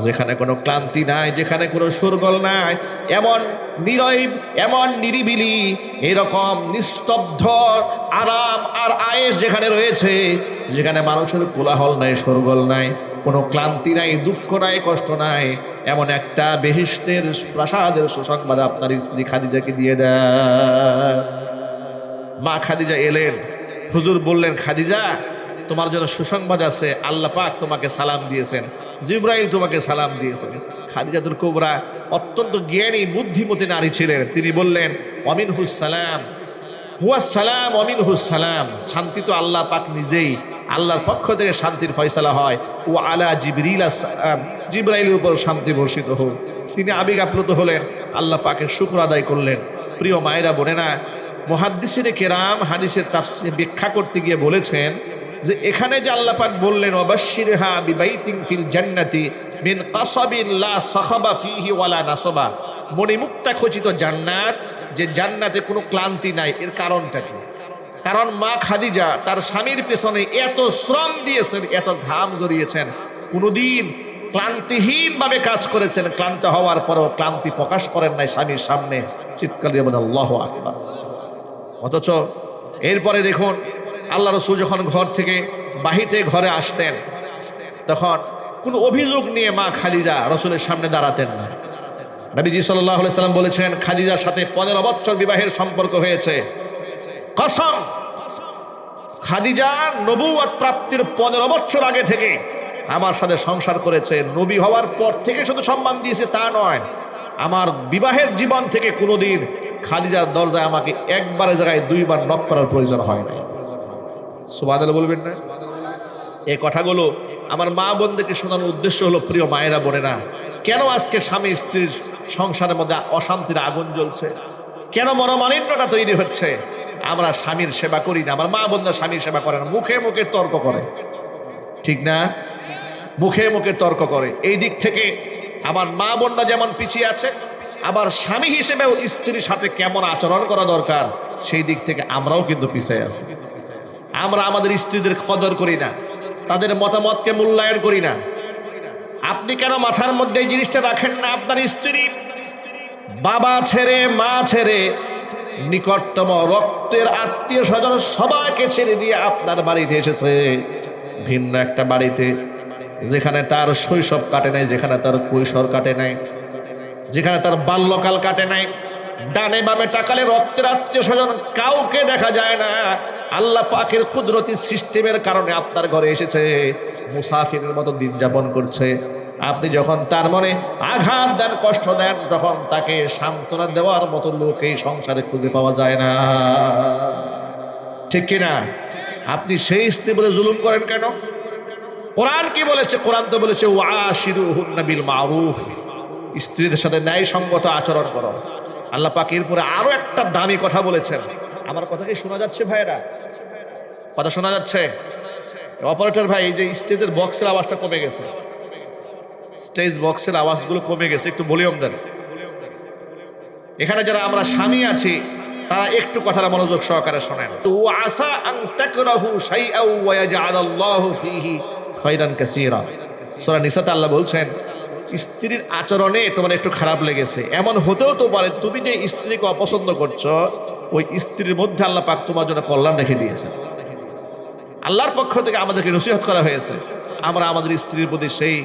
যেখানে কোনো ক্লান্তি নাই, যেখানে কোনো শোরগোল নাই, এমন নীরব, এমন নিরিবিলি, এরকম নিস্তব্ধ আরাম আর আয়েশ যেখানে রয়েছে, যেখানে মানুষের কোলাহল নাই, শোরগোল নাই, কোনো ক্লান্তি নাই, দুঃখ নাই, কষ্ট নাই, এমন একটা বেহেশতের প্রাসাদের সুসংবাদ আপনার স্ত্রী খাদিজাকে দিয়ে দেয়। মা খাদিজা এলেন, হুজুর বললেন, খাদিজা তোমার জন্য সুসংবাদ আছে, আল্লাহ পাক তোমাকে সালাম দিয়েছেন, জিবরাইল তোমাকে সালাম দিয়েছেন। খাদিজাতুল কুবরা অত্যন্ত জ্ঞানী বুদ্ধিমতী নারী ছিলেন। তিনি বললেন, অমিনহুস সালাম, হুয়াস সালাম অমিনহুস সালাম, শান্তি তো আল্লাহ পাক নিজেই, আল্লাহর পক্ষ থেকে শান্তির ফয়সালা হয়। ও আলা জিবরিল আসসালাম, জিবরাইলের উপর শান্তি বর্ষিত হোক। তিনি আবেগ আপ্লুত হলেন, আল্লাহ পাকের শুকর আদায় করলেন। প্রিয় মায়েরা বোনেরা, মুহাদ্দিসিনে কেরাম হাদিসের তাফসীর ব্যাখ্যা করতে গিয়ে বলেছেন যে এখানে যে আল্লাহ পাক বললেন, ওয়াবাশশিরহা বিবাইতিন ফিল জান্নাতি মিন কাসাবিন লা সাখাবা ফীহি ওয়ালা নাসাবা, মণিমুক্তা খচিত জান্নাত, যে জান্নাতে কোনো ক্লান্তি নাই। এর কারণটা কি? কারণ মা খাদিজা তার স্বামীর পেছনে এত শ্রম দিয়েছেন, এত ঘাম জড়িয়েছেন, কোনোদিন ক্লান্তিহীনভাবে কাজ করেছেন। ক্লান্ত হওয়ার পরও ক্লান্তি প্রকাশ করেন নাই স্বামীর সামনে। চিৎকার দিয়ে বলেন আল্লাহু আকবার। অথচ এরপরে দেখুন, আল্লাহ রাসূল যখন ঘর থেকে বাহিরে ঘরে আসতেন, তখন কোনো অভিযোগ নিয়ে মা খাদিজা রাসূলের সামনে দাঁড়াতেন না। নবীজি সাল্লাল্লাহু আলাইহি সাল্লাম বলেছেন, খাদিজার সাথে 15 বছর বিবাহের সম্পর্ক হয়েছে। কসম, খাদিজা নবুয়ত প্রাপ্তির 15 বছর আগে থেকে আমার সাথে সংসার করেছে। নবী হওয়ার পর থেকে শুধু সম্মান দিয়েছে তা নয়, আমার বিবাহের জীবন থেকে কোনোদিন খাদিজার দরজায় আমাকে একবারের জায়গায় 2 বার নক করার প্রয়োজন হয় নাই। সুবহানাল্লাহ বলবেন না? এই কথাগুলো আমার মা বোনদেরকে শোনানোর উদ্দেশ্য হলো, প্রিয় মায়েরা বোনেরা, কেন আজকে স্বামী স্ত্রীর সংসারের মধ্যে অশান্তির আগুন জ্বলছে, কেন মনোমালিন্যটা তৈরি হচ্ছে? আমরা স্বামীর সেবা করি না। আমার মা বোনরা স্বামীর সেবা করে না, মুখে মুখে তর্ক করে, ঠিক না? মুখে মুখে তর্ক করে। এই দিক থেকে আমার মা বোনরা যেমন পিছিয়ে আছে, আবার স্বামী হিসেবেও স্ত্রীর সাথে কেমন আচরণ করা দরকার, সেই দিক থেকে আমরাও কিন্তু পিছিয়ে আছি। আমরা আমাদের স্ত্রীদের কদর করি না, তাদের মতামতকে মূল্যায়ন করি না। আপনি কেন মাথার মধ্যে এই জিনিসটা রাখেন না? আপনার স্ত্রী বাবা ছেড়ে, মা ছেড়ে, নিকটতম রক্তের আত্মীয় স্বজন সবাইকে ছেড়ে দিয়ে আপনার বাড়িতে এসেছে, ভিন্ন একটা বাড়িতে, যেখানে তার শৈশব কাটে নাই, যেখানে তার কৈশোর কাটে নাই, যেখানে তার বাল্যকাল কাটে নাই। ডানে বামে তাকালে রক্তের আত্মীয় স্বজন কাউকে দেখা যায় না। আল্লাহ পাকের কুদরতি সিস্টেমের কারণে আপনার ঘরে এসেছে, মুসাফিরের মতো দিন যাপন করছে। আপনি যখন তার মনে আঘাত দেন, কষ্ট দেন, তখন তাকে সান্ত্বনা দেওয়ার মতো লোক এই সংসারে খুঁজে পাওয়া যায় না, ঠিক কিনা? আপনি সেই স্ত্রী বলে জুলুম করেন কেন? কোরআন কি বলেছে? কোরআন তো বলেছে, ওয়াশিরুহুন্না বিল মারুফ, স্ত্রীদের সাথে ন্যায়সঙ্গত আচরণ করো। আল্লাহ পাক এরপরে আরো একটা দামি কথা বলেছেন। আমার কথা কি শোনা যাচ্ছে ভাইরা? কথা শোনা যাচ্ছে? অপারেটর ভাই, এই যে স্টেজের বক্সের আওয়াজটা কমে গেছে, স্টেজ বক্সের আওয়াজগুলো কমে গেছে, একটু ভলিউম দেন। এখানে যারা আমরা স্বামী আছি, তারা একটু কথাটা মনোযোগ সহকারে শোনেন। ওয়া আসা আন তাকরাহু শাইআন ওয়া ইয়াজআলাল্লাহু ফীহি খায়রান কাসীরা। সূরা নিসাতে আল্লাহ বলছেন, স্ত্রীর আচরণে তোমার একটু খারাপ লেগেছে, এমন হতেও তো পারে তুমি যে স্ত্রীকে অপছন্দ করছো, ওই স্ত্রীর মধ্যে আল্লাহ পাক তোমার জন্য কল্যাণ রেখে দিয়েছেন। আল্লাহর পক্ষ থেকে আমাদেরকে নসিহত করা হয়েছে, আমরা আমাদের স্ত্রীর প্রতি সেই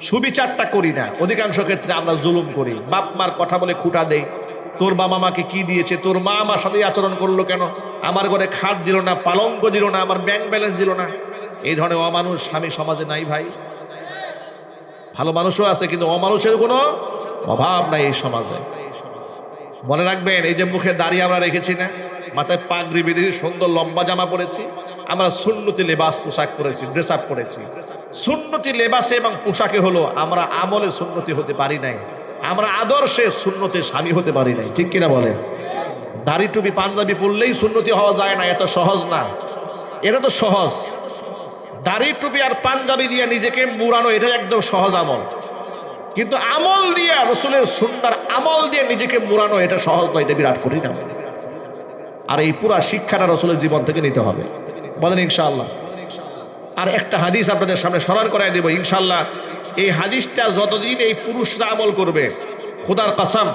সুবিচারটা করি না। অধিকাংশ ক্ষেত্রে আমরা জুলুম করি, বাপ মার কথা বলে খুঁটা দেই। তোর বাবা মাকে কি দিয়েছে, তোর মা আমার সাথে আচরণ করলো কেন, আমার ঘরে খাট দিল না, পালঙ্ক দিল না, আমার ব্যাংক ব্যালেন্স দিল না। এই ধরনের অমানুষ স্বামী সমাজে নাই ভাই। ভালো মানুষও আছে, কিন্তু অমানুষের কোনো অভাব নাই এই সমাজে। মনে রাখবেন, এই যে মুখে দাড়ি আমরা রেখেছি না, মাথায় পাগড়ি বেঁধেছি, সুন্দর লম্বা জামা পরেছি, আমরা সুন্নতি লেবাস পোশাক পরেছি, ড্রেস আপ পরেছি। সুন্নতি লেবাসে এবং পোশাকে হলো আমরা আমলে সুন্নতি হতে পারি নাই, আমরা আদর্শে সুন্নতে স্বামী হতে পারি নাই। ঠিক কিনা বলেন? দাড়ি টুপি পাঞ্জাবি পরলেই সুন্নতি হওয়া যায় না, এত সহজ না। এটা তো সহজ, দাড়ি টুপি আর পাঞ্জাবি দিয়ে নিজেকে মুড়ানো এটা একদম সহজ আমল, কিন্তু আমল দিয়ে রসুলের সুন্নাহর আমল দিয়ে নিজেকে মুড়ানো এটা সহজ নয়, এটা বিরাট কঠিন আমল। আর এই পুরা শিক্ষাটা রসুলের জীবন থেকে নিতে হবে। বলেন ইনশাআল্লাহ। আর একটা হাদিস আপনাদের সামনে স্মরণ করাই দেব ইনশাআল্লাহ। এই হাদিসটা যতদিন এই পুরুষরা আমল করবে, খোদার কসম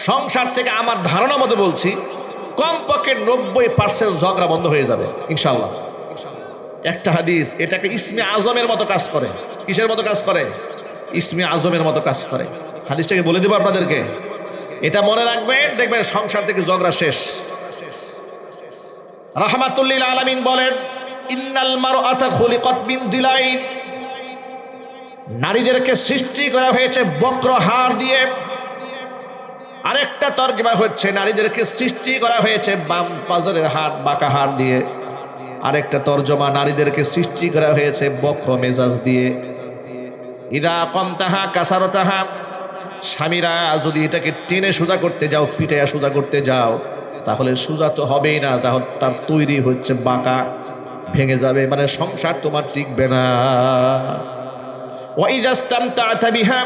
সংসার থেকে আমার ধারণা মতো বলছি কমপক্ষে 90% ঝগড়া বন্ধ হয়ে যাবে ইনশাআল্লাহ। একটা হাদিস এটাকে ইসমে আজমের মতো কাজ করে। কিসের মতো কাজ করে? ইসমে আজমের মতো কাজ করে। হাদিসটাকে বলে দেবো আপনাদেরকে, এটা মনে রাখবেন, দেখবেন সংসার থেকে ঝগড়া শেষ। রাহমাতুল্লিল আলামিন বলেন, ইন্নাল মারআতা খুলিকাত মিন দিলাইন, নারীদেরকে সৃষ্টি করা হয়েছে বক্র হাড় দিয়ে। আরেকটা তর্জমা হচ্ছে নারীদেরকে সৃষ্টি করা হয়েছে বাম পাজরের হাড়, বাঁকা হাড় দিয়ে। আরেকটা তর্জমা নারীদেরকে সৃষ্টি করা হয়েছে বক্র মেজাজ দিয়ে। ইদা কমতাহা কাসারতাহা, স্বামীরা যদি এটাকে টেনে সোজা করতে যাও, পিটাইয়া সোজা করতে যাও, তাহলে সোজা তো হবেই না, তাহলে তার তৈরি হচ্ছে বাঁকা, ভেঙে যাবে, মানে সংসার তোমার টিকবে না। ওয়াইজাস্তামতা'তা বিহা,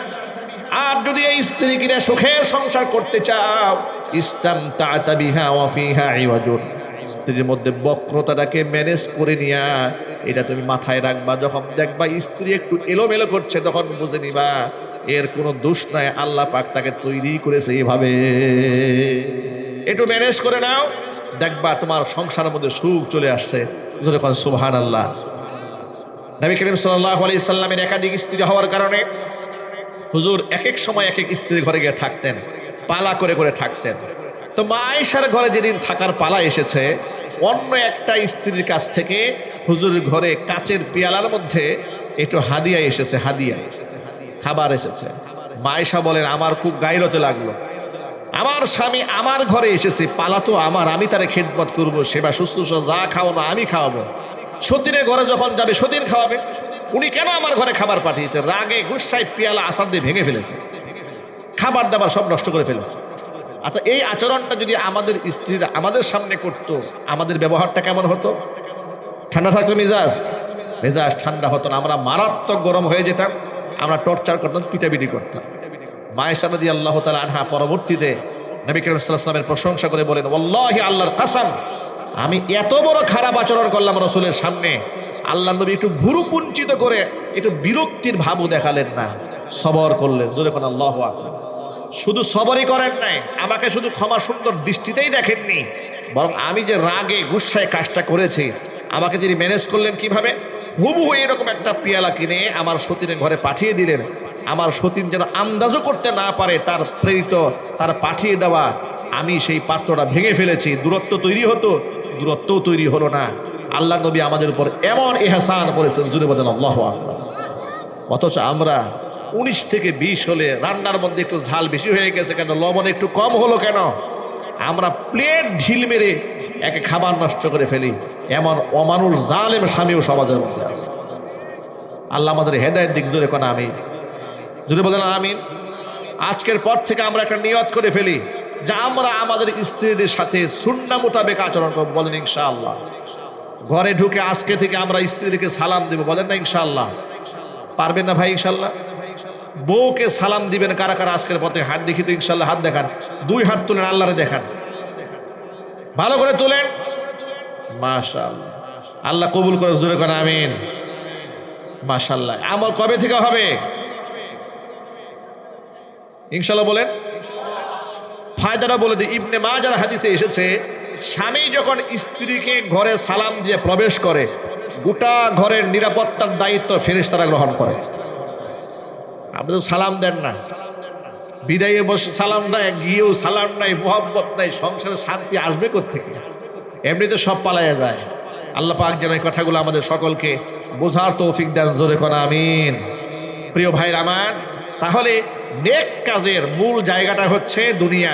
আর যদি এই স্ত্রীকে সুখের সংসার করতে চাও, ইস্তামতা'তা বিহা ওয়া ফিহা ইওয়াজুন, স্ত্রীর মধ্যে বক্রতাটাকে ম্যানেজ করে নিয়া এটা তুমি মাথায় রাখবা। যখন দেখবা স্ত্রী একটু এলোমেলো করছে, তখন বুঝে নিবা এর কোনো দোষ নাই, আল্লাহ পাক তাকে তৈরি করেছে এইভাবে। একটু ম্যানেজ করে নাও, দেখবা তোমার সংসারের মধ্যে সুখ চলে আসছে। যখন সুবহানাল্লাহ। নবী করিম সাল্লাল্লাহু আলাইহি সাল্লামের একাধিক স্ত্রী হওয়ার কারণে হুজুর এক এক সময় এক এক স্ত্রীর ঘরে গিয়ে থাকতেন, পালা করে করে থাকতেন। তো মা আয়েশার ঘরে যেদিন থাকার পালা এসেছে, অন্য একটা স্ত্রীর কাছ থেকে হুজুরের ঘরে কাচের পেয়ালার মধ্যে একটু হাদিয়া এসেছে, হাদিয়া খাবার এসেছে। মা আয়েশা বলেন, আমার খুব গাইরতে লাগলো, আমার স্বামী আমার ঘরে এসেছে, পালা তো আমার, আমি তারে খেদমত করবো, সেবা শুশ্রূষা যা খাও না আমি খাওয়াবো। সতীনের ঘরে যখন যাবে সতীন খাওয়াবে, উনি কেন আমার ঘরে খাবার পাঠিয়েছে? রাগে গুসায় পেয়ালা আসার দিয়ে ভেঙে ফেলেছে, খাবার দাবার সব নষ্ট করে ফেলেছে। আচ্ছা, এই আচরণটা যদি আমাদের স্ত্রীরা আমাদের সামনে করতো, আমাদের ব্যবহারটা কেমন হতো? ঠান্ডা থাকতো মেজাজ? মেজাজ ঠান্ডা হতো না, আমরা মারাত্মক গরম হয়ে যেতাম, আমরা টর্চার করতাম, পিটাপিটি করতাম। আয়েশা রাদিয়াল্লাহু তাআলা আনহা পরবর্তীতে নবী করিম সাল্লাল্লাহু আলাইহি ওয়াসাল্লামের প্রশংসা করে বলেন, ওয়াল্লাহি আল্লাহর কসম, আমি এত বড় খারাপ আচরণ করলাম রাসূলের সামনে, আল্লাহ নবী একটু ভুরু কুঞ্চিত করে একটু বিরক্তির ভাবও দেখালেন না, সবর করলেন। জোরে কোন আল্লাহু আকবার। শুধু সবরই করেন নাই, আমাকে শুধু ক্ষমা সুন্দর দৃষ্টিতেই দেখেননি, বরং আমি যে রাগে গুসায় কাজটা করেছি, আমাকে তিনি ম্যানেজ করলেন কিভাবে? হুবহু এরকম একটা পেয়ালা কিনে আমার সতীনের ঘরে পাঠিয়ে দিলেন। আমার সতীন যেন আন্দাজও করতে না পারে তার প্রেরিত, তার পাঠিয়ে দেওয়া আমি সেই পাত্রটা ভেঙে ফেলেছি। দূরত্ব তৈরি হতো, দূরত্বও তৈরি হলো না। আল্লাহ নবী আমাদের উপর এমন ইহসান করেছেন, জুড়ে বলেন আল্লাহু আকবার। অথচ আমরা 19 থেকে 20 হলে রান্নার মধ্যে একটু ঝাল বেশি হয়ে গেছে কেন, লবণ একটু কম হলো কেন, আমরা প্লেট ঢিল মেরে একে খাবার নষ্ট করে ফেলি। এমন অমানুষ জালেম স্বামীও সমাজের মধ্যে আছে। আল্লাহ আমাদের হেদায়েত দিক। জোরে কোন আমিন, জোরে বলেন আমিন। আজকের পর থেকে আমরা একটা নিয়ত করে ফেলি যে আমরা আমাদের স্ত্রীদের সাথে সুন্নাহ মোতাবেক আচরণ করব। বলেন ইনশাআল্লাহ। ঘরে ঢুকে আজকে থেকে আমরা স্ত্রীদেরকে সালাম দেব, বলেন না ইনশাআল্লাহ? পারবেন না ভাই? ইনশাআল্লাহ। বউকে সালাম দিবেন কারা কারা আজকের পথে? হাত দেখি তো ইনশাআল্লাহ, হাত দেখান, 2 হাত তুলেন, আল্লাহরে দেখান, ভালো করে তুলেন। মাশাআল্লাহ, আল্লাহ কবুল করে। জোরে কোন আমিন। মাশাআল্লাহ। আমল কবে থেকে হবে ইনশাআল্লাহ বলেন? ফায়দাটা বলে দিই। ইবনে মাজার হাদিসে এসেছে, স্বামী যখন স্ত্রীকে ঘরে সালাম দিয়ে প্রবেশ করে, গোটা ঘরের নিরাপত্তার দায়িত্ব ফেরেশতারা গ্রহণ করে। আপনি তো সালাম দেন না, বিদায়ে বসে সালাম নাই, গিয়েও সালাম নাই, মোহাব্বত নাই, সংসারে শান্তি আসবে কোত্থেকে? এমনিতে সব পালাইয়া যায়। আল্লাহ পাক যেন এই কথাগুলো আমাদের সকলকে বোঝার তৌফিক দেন। জোরে কোন আমিন। প্রিয় ভাইরা আমার, তাহলে নেক কাজের মূল জায়গাটা হচ্ছে দুনিয়া,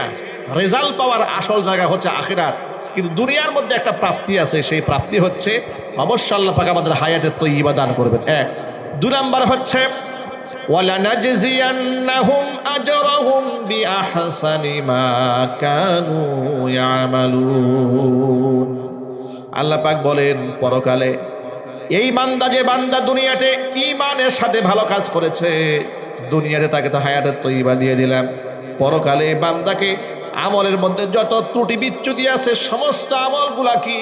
রেজাল্ট পাওয়ার আসল জায়গা হচ্ছে আখিরাত। কিন্তু দুনিয়ার মধ্যে একটা প্রাপ্তি আছে, সেই প্রাপ্তি হচ্ছে অবশ্যই আল্লাহ পাক আমাদের হায়াতের তৈয়বা দান করবেন। এক। 2 নাম্বার হচ্ছে ওয়ালানাজজিয়ান্নাহুম আজরাহুম বিআহসানি মা কানু ইয়ামালুন। আল্লাহ পাক বলেন পরকালে এই বান্দা, যে বান্দা দুনিয়াতে ঈমানের সাথে ভালো কাজ করেছে, দুনিয়াতে তাকে তো হায়াতের তৈয়বা দিয়ে দিলাম, পরকালে বান্দাকে আমলের মধ্যে যত ত্রুটি বিচ্যুতি আছে সমস্ত আমলগুলা কি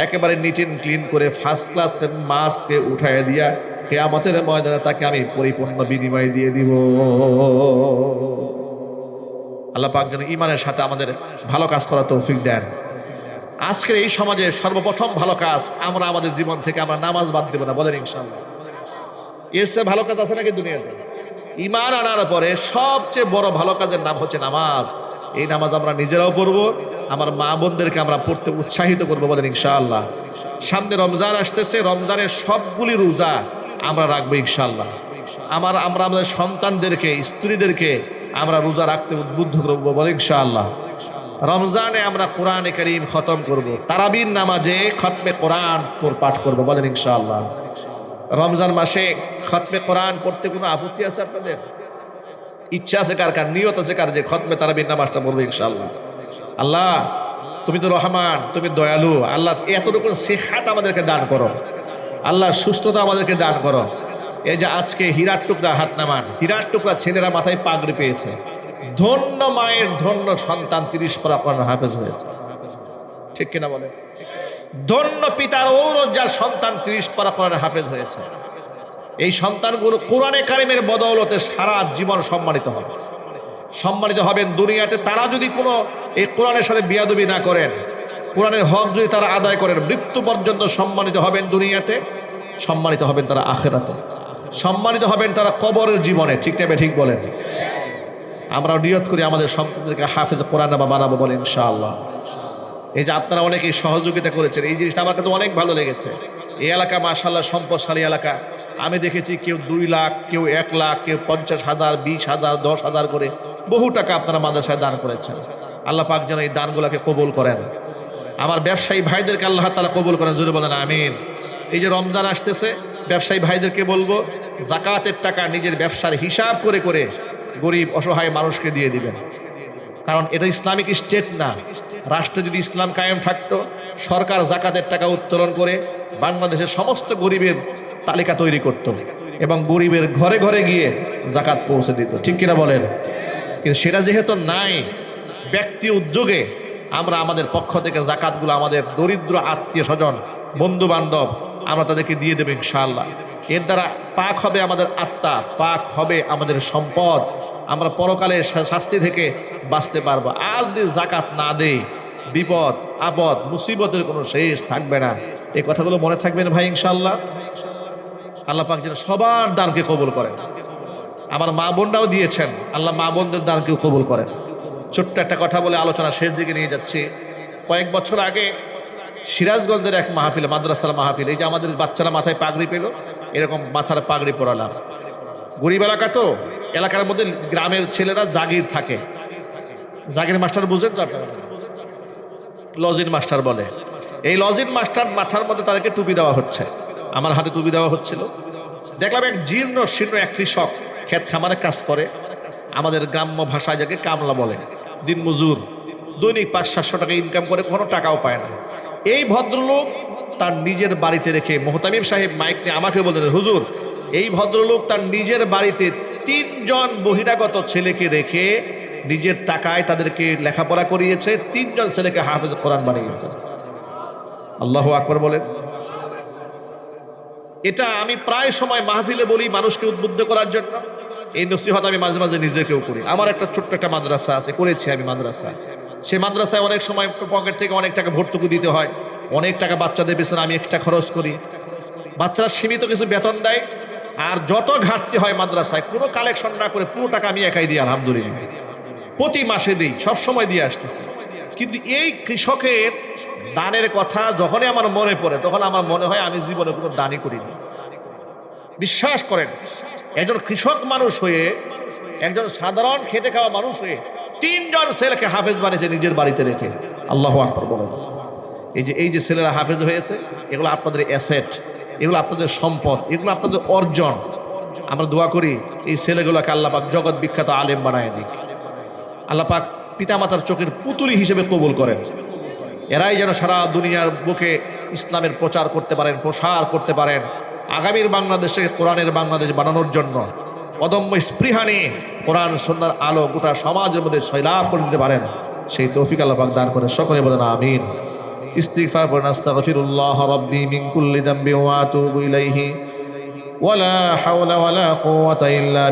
একেবারে নিট এন্ড ক্লিন করে ফার্স্ট ক্লাস মার্ককে উঠায় দিয়া কিয়ামতের ময়দানে তাকে আমি পরিপূর্ণ বিনিময় দিয়ে দিব। আল্লাহ পাক যেন ঈমানের সাথে আমাদের ভালো কাজ করার তৌফিক দেন। আজকের এই সমাজে সর্বপ্রথম ভালো কাজ, আমরা আমাদের জীবন থেকে আমরা নামাজ বাদ দেব না, বলেন ইনশাআল্লাহ। এর চেয়ে ভালো কাজ আছে নাকি দুনিয়াতে? ঈমান আনার পরে সবচেয়ে বড় ভালো কাজের নাম হচ্ছে নামাজ। এই নামাজ আমরা নিজেরাও পড়বো, আমার মা বোনদেরকে আমরা পড়তে উৎসাহিত করবো, বলেন ইনশাআল্লাহ। সামনে রমজান আসতেছে, রমজানের সবগুলি রোজা আমরা রাখবো ইনশাআল্লাহ। আমরা আমাদের সন্তানদেরকে, স্ত্রীদেরকে আমরা রোজা রাখতে উদ্বুদ্ধ করবো, বলেন ইনশাআল্লাহ। রমজানে আমরা কোরআনে কারীম খতম করব, তারাবির নামাজে খতমে কোরআন পাঠ করব, বলেন ইনশাআল্লাহ। রমজান মাসে খতমে কোরআন পড়তে কোনো আপত্তি আছে আপনাদের? ইচ্ছা আছে কার কার, নিয়ত আছে কার যে খতমে তারাবির নামাজটা পড়বে ইনশাআল্লাহ? আল্লাহ তুমি তো রহমান, তুমি দয়ালু, আল্লাহ এতটুকু সিহাত আমাদেরকে দান করো, আল্লাহ সুস্থতা আমাদেরকে দান করো। এই যে আজকে হীরার টুকরা হাত নামান, হীরার টুকরা ছেলেরা মাথায় পাগড়ি পেয়েছে, ধন্য মায়ের ধন্য সন্তান 30 পারা কোরআন হাফেজ হয়েছে, ঠিক কিনা বলেন? ধন্য পিতার ঔরজ্জার সন্তান 30 পারা কোরআন হাফেজ হয়েছে। এই সন্তানগুলো কোরআনে কারিমের বদৌলতে সারা জীবন সম্মানিত হবে, সম্মানিত হবেন দুনিয়াতে। তারা যদি কোনো এই কোরআনের সাথে বিয়াদবি না করেন, কোরআনের হক যদি তারা আদায় করেন, মৃত্যু পর্যন্ত সম্মানিত হবেন দুনিয়াতে, সম্মানিত হবেন তারা আখিরাতে, সম্মানিত হবেন তারা কবরের জীবনে, ঠিক না ঠিক বলেন? আমরা নিয়ত করি আমাদের সন্তানদেরকে হাফেজ কোরআন বানাবো, বলেন ইনশাআল্লাহ। এই যে আপনারা অনেকেই সহযোগিতা করেছেন, এই জিনিসটা আমার কাছে অনেক ভালো লেগেছে। এই এলাকা মাশাআল্লাহ সম্পদশালী এলাকা। আমি দেখেছি কেউ 2 লাখ, কেউ 1 লাখ, কেউ 50,000, 20,000, 10,000 করে বহু টাকা আপনারা মাদ্রাসায় দান করেছেন। আল্লাহ পাক যেন এই দানগুলোকে কবুল করেন। আমার ব্যবসায়ী ভাইদেরকে আল্লাহ তাআলা কবুল করেন, জোরে বলেন আমিন। এই যে রমজান আসতেছে, ব্যবসায়ী ভাইদেরকে বলবো যাকাতের টাকা নিজের ব্যবসার হিসাব করে করে গরিব অসহায় মানুষকে দিয়ে দিবেন। কারণ এটা ইসলামিক স্টেট না। রাষ্ট্রে যদি ইসলাম কায়েম থাকতো, সরকার যাকাতের টাকা উত্তোলন করে বাংলাদেশের সমস্ত গরিবের তালিকা তৈরি করত এবং গরিবের ঘরে ঘরে গিয়ে যাকাত পৌঁছে দিত, ঠিক কিনা বলেন? কিন্তু সেটা যেহেতু নাই, ব্যক্তি উদ্যোগে আমরা আমাদের পক্ষ থেকে যাকাতগুলো আমাদের দরিদ্র আত্মীয় স্বজন, বন্ধু বান্ধব আমরা তাদেরকে দিয়ে দেবো ইনশাআল্লাহ। এর দ্বারা পাক হবে আমাদের আত্মা, পাক হবে আমাদের সম্পদ, আমরা পরকালের শাস্তি থেকে বাঁচতে পারবো। আর যদি যাকাত না দেই, বিপদ আপদ মুসিবতের কোনো শেষ থাকবে না। এই কথাগুলো মনে থাকবেন ভাই ইনশাআল্লাহ। আল্লাহ পাক যেন সবার দানকে কবুল করেন। আমার মা বোনরাও দিয়েছেন, আল্লাহ মা বোনদের দানকেও কবুল করেন। ছোট্ট একটা কথা বলে আলোচনা শেষ দিকে নিয়ে যাচ্ছি। কয়েক বছর আগে সিরাজগঞ্জের এক মাহফিলে, মাদ্রাসার মাহফিল, এই যে আমাদের বাচ্চারা মাথায় পাগড়ি পেল, এরকম মাথার পাগড়ি পরালাম। গরিব এলাকা তো, এলাকার মধ্যে গ্রামের ছেলেরা জাগির থাকে, জাগির মাস্টার বুঝেন তো আপনারা? লজিন মাস্টার বলে। এই লজিন মাস্টার মাথার মধ্যে তাদেরকে টুপি দেওয়া হচ্ছে, আমার হাতে টুপি দেওয়া হচ্ছিল। দেখলাম এক জীর্ণ শীর্ণ এক কৃষক ক্ষেত খামারে কাজ করে, আমাদের গ্রাম্য ভাষায় যাকে কামলা বলে, দিন মজুর, দৈনিক 500-700 টাকা ইনকাম করে, কোনো টাকাও পায় না। এই ভদ্রলোক তার নিজের বাড়িতে রেখে, মোহতামিম সাহেব মাইক নিয়ে আমাকে বলতেন, হুজুর এই ভদ্রলোক তার নিজের বাড়িতে 3 জন বহিরাগত ছেলেকে রেখে নিজের টাকায় তাদেরকে লেখাপড়া করিয়েছে, 3 জন ছেলেকে হাফেজ কোরআন বানিয়েছে। আল্লাহু আকবার বলেন। এটা আমি প্রায় সময় মাহফিলে বলি মানুষকে উদ্বুদ্ধ করার জন্য। এই নসিহত আমি মাঝে মাঝে নিজেকেও করি। আমার একটা ছোট্ট একটা মাদ্রাসা আছে, করেছি আমি মাদ্রাসা। সেই মাদ্রাসায় অনেক সময় পকেট থেকে অনেক টাকা ভর্তুকি দিতে হয়, অনেক টাকা বাচ্চাদের পেছনে আমি এক্সট্রা খরচ করি। বাচ্চারা সীমিত কিছু বেতন দেয়, আর যত ঘাটতি হয় মাদ্রাসায় কোনো কালেকশন না করে পুরো টাকা আমি একাই দিই, আলহামদুলিল্লাহ। প্রতি মাসে দিই, সবসময় দিয়ে আসতেছি। কিন্তু এই কৃষকের দানের কথা যখনই আমার মনে পড়ে, তখন আমার মনে হয় আমি জীবনে কোনো দানই করিনি। বিশ্বাস করেন, একজন কৃষক মানুষ হয়ে, একজন সাধারণ খেটে খাওয়া মানুষ হয়ে 3 জন ছেলেকে হাফেজ বানিয়েছে নিজের বাড়িতে রেখে। আল্লাহু আকবার বলেন। এই যে ছেলেরা হাফেজ হয়েছে, এগুলো আপনাদের অ্যাসেট, এগুলো আপনাদের সম্পদ, এগুলো আপনাদের অর্জন। আমরা দোয়া করি এই ছেলেগুলোকে আল্লাহ পাক জগৎ বিখ্যাত আলেম বানায় দিক, আল্লাহ পাক পিতামাতার চোখের পুতুলি হিসেবে কবুল করেন। এরাই যেন সারা দুনিয়ার বুকে ইসলামের প্রচার করতে পারেন, প্রসার করতে পারেন, আগামীর বাংলাদেশে কোরআনের বাংলাদেশ বানানোর জন্য অদম্য স্পৃহা নিয়ে কোরআন সুন্নাহর আলো গোটা সমাজের মধ্যে সয়লাভ করে দিতে পারেন, সেই তৌফিক আল্লাহ পাক দান করে। সকলে বলেন আমিন। ইস্তিগফার করেন, আস্তাগফিরুল্লাহ রাব্বি মিন কুল্লি যামবি ওয়া আতুবু ইলাইহি ওয়া লা হাওলা ওয়া লা কুওয়াতা ইল্লা